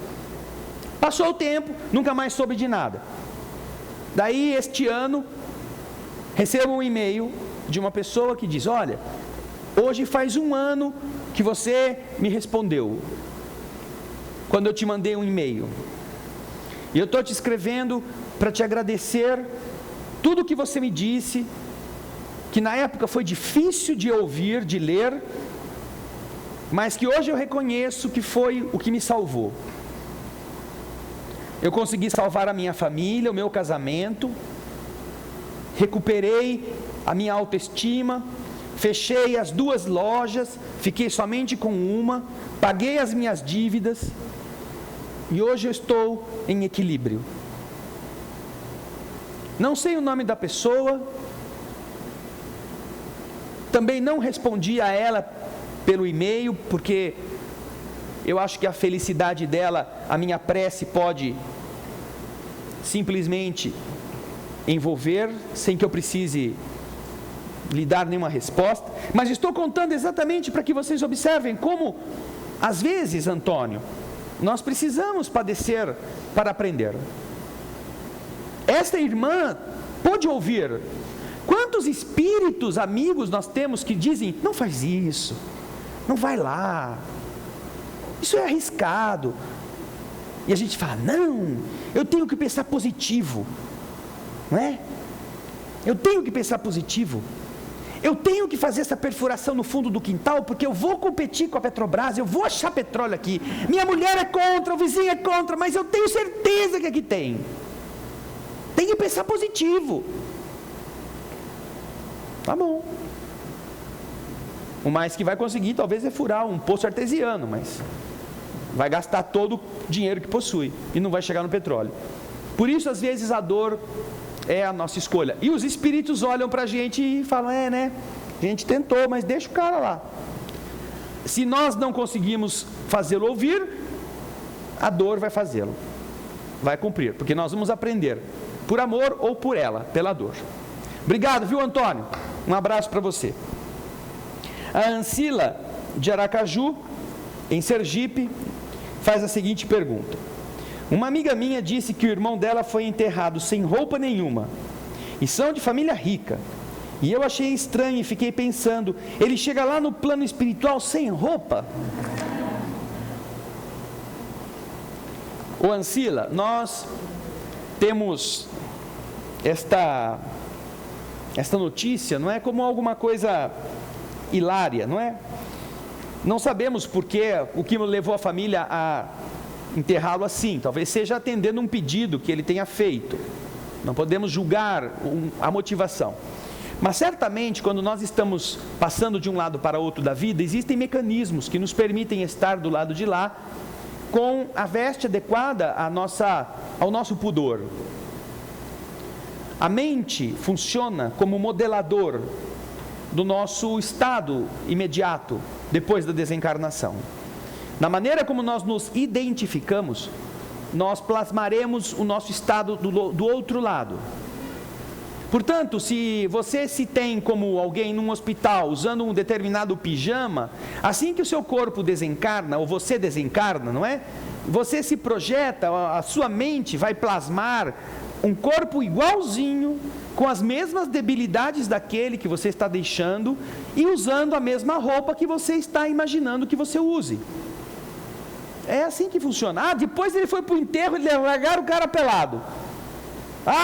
Passou o tempo, nunca mais soube de nada. Daí, este ano, recebo um e-mail de uma pessoa que diz: olha, hoje faz 1 ano que você me respondeu, quando eu te mandei um e-mail. E eu estou te escrevendo para te agradecer tudo o que você me disse, que na época foi difícil de ouvir, de ler, mas que hoje eu reconheço que foi o que me salvou. Eu consegui salvar a minha família, o meu casamento, recuperei a minha autoestima, fechei as 2 lojas, fiquei somente com uma, paguei as minhas dívidas e hoje eu estou em equilíbrio. Não sei o nome da pessoa, também não respondi a ela pelo e-mail, porque eu acho que a felicidade dela, a minha prece pode simplesmente envolver, sem que eu precise lhe dar nenhuma resposta. Mas estou contando exatamente para que vocês observem como, às vezes, Antônio, nós precisamos padecer para aprender. Esta irmã pôde ouvir. Quantos espíritos amigos nós temos que dizem: não faz isso, não vai lá, isso é arriscado. E a gente fala: não, eu tenho que pensar positivo, não é? Eu tenho que pensar positivo. Eu tenho que fazer essa perfuração no fundo do quintal, porque eu vou competir com a Petrobras, eu vou achar petróleo aqui. Minha mulher é contra, o vizinho é contra, mas eu tenho certeza que aqui tem. Tem que pensar positivo. Tá bom. O mais que vai conseguir talvez é furar um poço artesiano, mas vai gastar todo o dinheiro que possui e não vai chegar no petróleo. Por isso, às vezes, a dor é a nossa escolha. E os espíritos olham para a gente e falam: né? A gente tentou, mas deixa o cara lá. Se nós não conseguimos fazê-lo ouvir, a dor vai fazê-lo. Vai cumprir, porque nós vamos aprender, por amor ou por ela, pela dor. Obrigado, viu, Antônio? Um abraço para você. A Ancila de Aracaju, em Sergipe, faz a seguinte pergunta: uma amiga minha disse que o irmão dela foi enterrado sem roupa nenhuma, e são de família rica, e eu achei estranho e fiquei pensando, ele chega lá no plano espiritual sem roupa? Ô Ancila, nós temos esta notícia, não é como alguma coisa hilária, não é? Não sabemos o que levou a família a enterrá-lo assim. Talvez seja atendendo um pedido que ele tenha feito. Não podemos julgar a motivação. Mas certamente, quando nós estamos passando de um lado para outro da vida, existem mecanismos que nos permitem estar do lado de lá com a veste adequada ao nosso pudor. A mente funciona como modelador do nosso estado imediato depois da desencarnação. Na maneira como nós nos identificamos, nós plasmaremos o nosso estado do outro lado. Portanto, se você se tem como alguém num hospital usando um determinado pijama, assim que o seu corpo desencarna, ou você desencarna, não é? Você se projeta, a sua mente vai plasmar um corpo igualzinho, com as mesmas debilidades daquele que você está deixando e usando a mesma roupa que você está imaginando que você use. É assim que funciona. Depois ele foi para o enterro e largaram o cara pelado.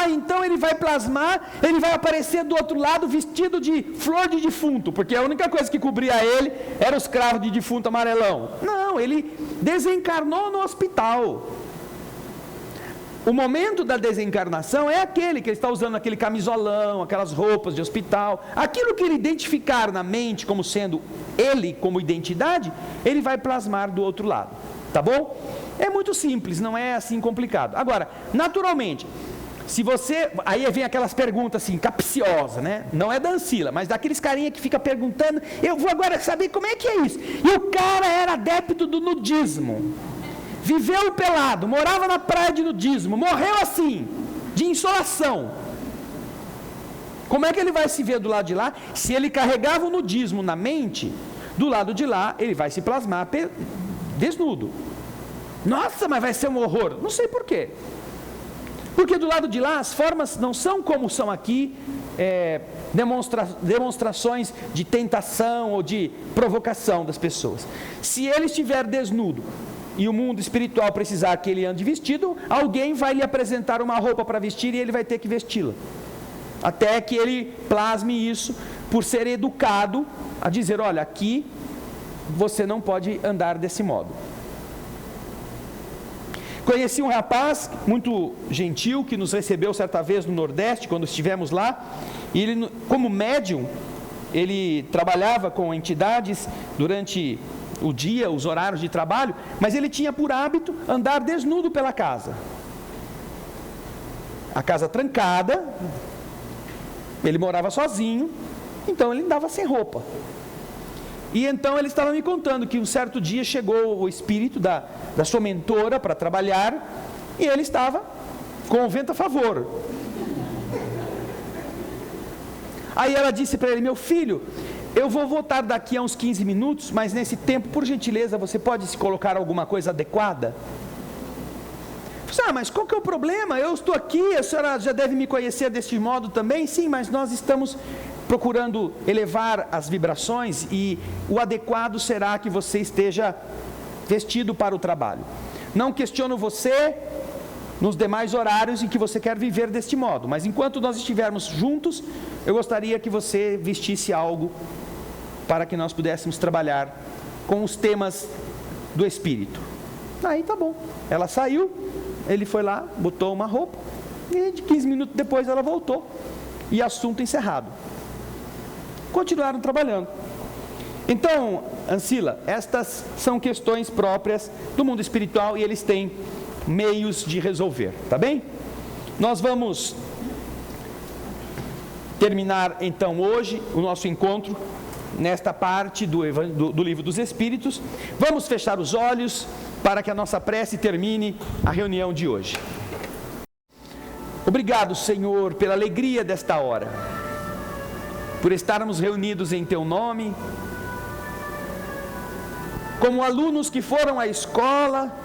Então ele vai plasmar, ele vai aparecer do outro lado vestido de flor de defunto, porque a única coisa que cobria ele era os cravos de defunto amarelão. Não, ele desencarnou no hospital. O momento da desencarnação é aquele que ele está usando aquele camisolão, aquelas roupas de hospital. Aquilo que ele identificar na mente como sendo ele, como identidade, ele vai plasmar do outro lado. Tá bom? É muito simples, não é assim complicado. Agora, naturalmente, se você... Aí vem aquelas perguntas assim, capciosas, né? Não é da Ancila, mas daqueles carinha que fica perguntando, eu vou agora saber como é que é isso. E o cara era adepto do nudismo. Viveu pelado, morava na praia de nudismo, morreu assim, de insolação. Como é que ele vai se ver do lado de lá? Se ele carregava o nudismo na mente, do lado de lá, ele vai se plasmar desnudo. Nossa, mas vai ser um horror. Não sei por quê. Porque do lado de lá, as formas não são como são aqui, demonstrações de tentação ou de provocação das pessoas. Se ele estiver desnudo, e o mundo espiritual precisar que ele ande vestido, alguém vai lhe apresentar uma roupa para vestir e ele vai ter que vesti-la. Até que ele plasme isso, por ser educado a dizer, olha, aqui você não pode andar desse modo. Conheci um rapaz muito gentil que nos recebeu certa vez no Nordeste, quando estivemos lá, e ele, como médium, ele trabalhava com entidades durante o dia, os horários de trabalho, mas ele tinha por hábito andar desnudo pela casa. A casa trancada, ele morava sozinho, então ele andava sem roupa. E então ele estava me contando que um certo dia chegou o espírito da sua mentora para trabalhar, e ele estava com o vento a favor. Aí ela disse para ele, meu filho, eu vou voltar daqui a uns 15 minutos, mas nesse tempo, por gentileza, você pode se colocar alguma coisa adequada? Eu disse, mas qual que é o problema? Eu estou aqui, a senhora já deve me conhecer deste modo também? Sim, mas nós estamos procurando elevar as vibrações e o adequado será que você esteja vestido para o trabalho. Não questiono você nos demais horários em que você quer viver deste modo, mas enquanto nós estivermos juntos, eu gostaria que você vestisse algo para que nós pudéssemos trabalhar com os temas do Espírito. Aí tá bom, ela saiu, ele foi lá, botou uma roupa, e de 15 minutos depois ela voltou, e assunto encerrado. Continuaram trabalhando. Então, Ancila, estas são questões próprias do mundo espiritual e eles têm meios de resolver, tá bem? Nós vamos terminar então hoje o nosso encontro nesta parte do Livro dos Espíritos. Vamos fechar os olhos para que a nossa prece termine a reunião de hoje. Obrigado, Senhor, pela alegria desta hora, por estarmos reunidos em Teu nome, como alunos que foram à escola,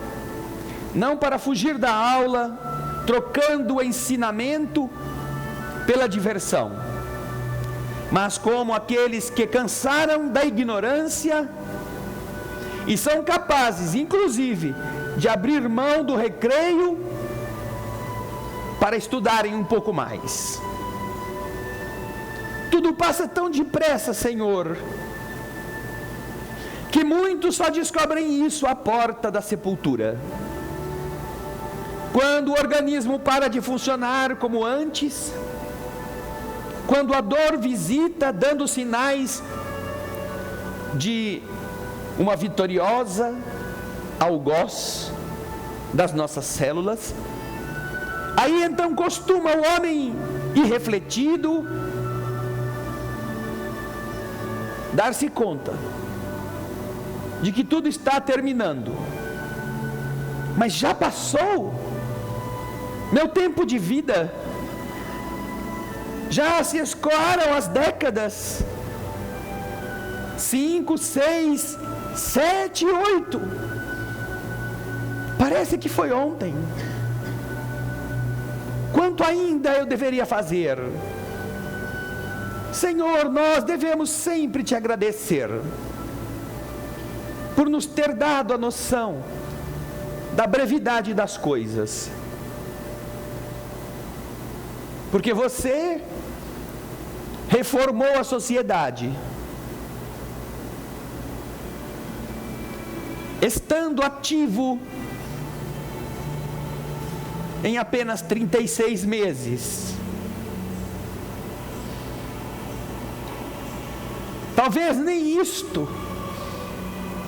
não para fugir da aula, trocando o ensinamento pela diversão, mas como aqueles que cansaram da ignorância e são capazes, inclusive, de abrir mão do recreio para estudarem um pouco mais. Tudo passa tão depressa, Senhor, que muitos só descobrem isso à porta da sepultura. Quando o organismo para de funcionar como antes, quando a dor visita dando sinais de uma vitoriosa algoz das nossas células, aí então costuma o homem irrefletido dar-se conta de que tudo está terminando. Mas já passou meu tempo de vida, já se escoaram as décadas, 5, 6, 7, 8, parece que foi ontem. Quanto ainda eu deveria fazer? Senhor, nós devemos sempre te agradecer por nos ter dado a noção da brevidade das coisas, porque você reformou a sociedade, estando ativo em apenas 36 meses. Talvez nem isto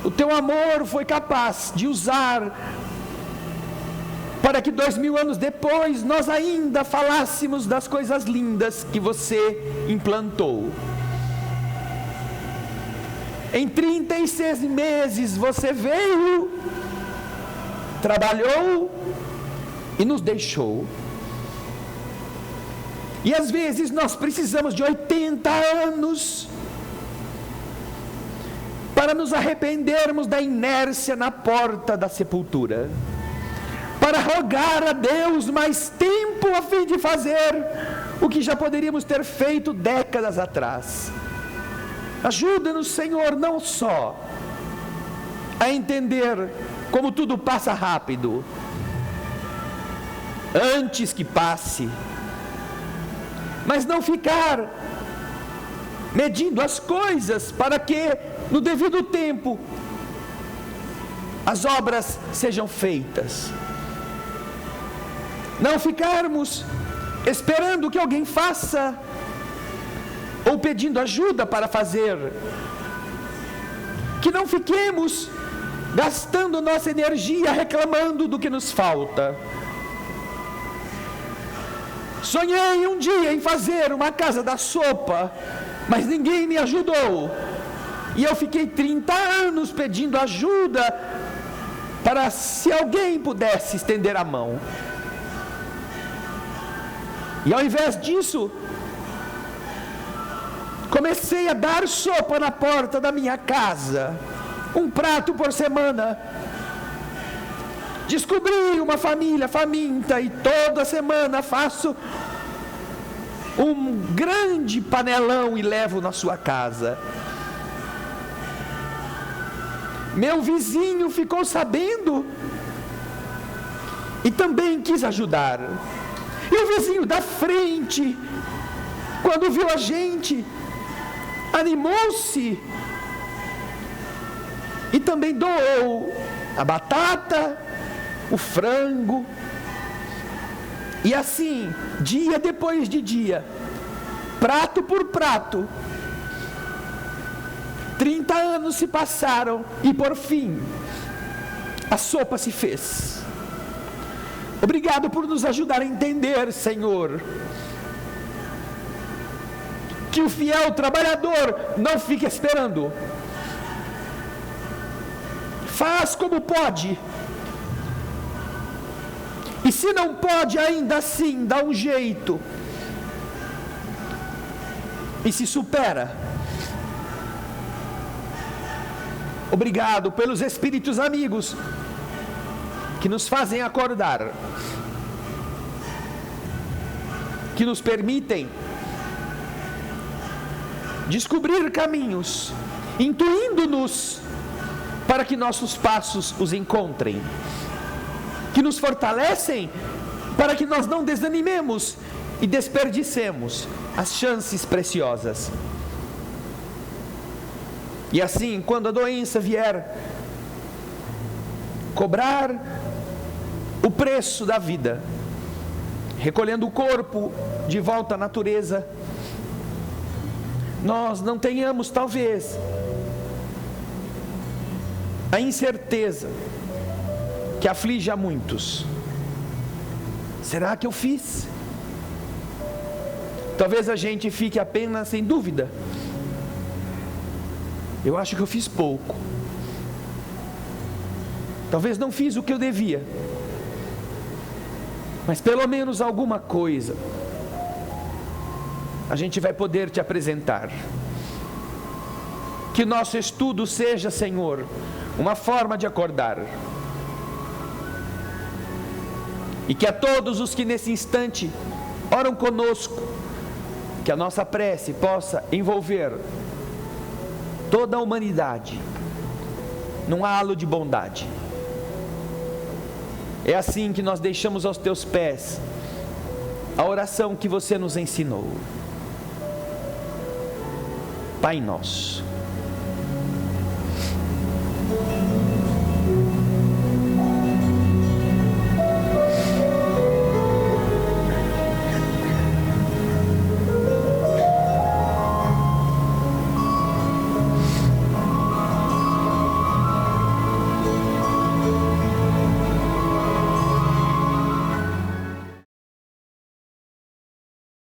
o teu amor foi capaz de usar para que 2000 anos depois nós ainda falássemos das coisas lindas que você implantou. Em 36 meses você veio, trabalhou e nos deixou. E às vezes nós precisamos de 80 anos para nos arrependermos da inércia na porta da sepultura, para rogar a Deus mais tempo a fim de fazer o que já poderíamos ter feito décadas atrás. Ajuda-nos, Senhor, não só a entender como tudo passa rápido, antes que passe, mas não ficar medindo as coisas para que no devido tempo as obras sejam feitas. Não ficarmos esperando que alguém faça ou pedindo ajuda para fazer. Que não fiquemos gastando nossa energia reclamando do que nos falta. Sonhei um dia em fazer uma casa da sopa, mas ninguém me ajudou. E eu fiquei 30 anos pedindo ajuda para se alguém pudesse estender a mão. E ao invés disso, comecei a dar sopa na porta da minha casa, um prato por semana. Descobri uma família faminta e toda semana faço um grande panelão e levo na sua casa. Meu vizinho ficou sabendo e também quis ajudar. E o vizinho da frente, quando viu a gente, animou-se e também doou a batata, o frango. E assim, dia depois de dia, prato por prato, 30 anos se passaram e por fim, a sopa se fez. Obrigado por nos ajudar a entender, Senhor, que o fiel trabalhador não fica esperando. Faz como pode. E se não pode, ainda assim, dá um jeito. E se supera. Obrigado pelos espíritos amigos que nos fazem acordar, que nos permitem descobrir caminhos, intuindo-nos para que nossos passos os encontrem, que nos fortalecem para que nós não desanimemos e desperdicemos as chances preciosas. E assim, quando a doença vier cobrar o preço da vida, recolhendo o corpo de volta à natureza, nós não tenhamos talvez a incerteza que aflige a muitos. Será que eu fiz? Talvez a gente fique apenas em dúvida. Eu acho que eu fiz pouco. Talvez não fiz o que eu devia, mas pelo menos alguma coisa a gente vai poder te apresentar. Que nosso estudo seja, Senhor, uma forma de acordar. E que a todos os que nesse instante oram conosco, que a nossa prece possa envolver toda a humanidade num halo de bondade. É assim que nós deixamos aos teus pés a oração que você nos ensinou. Pai nosso.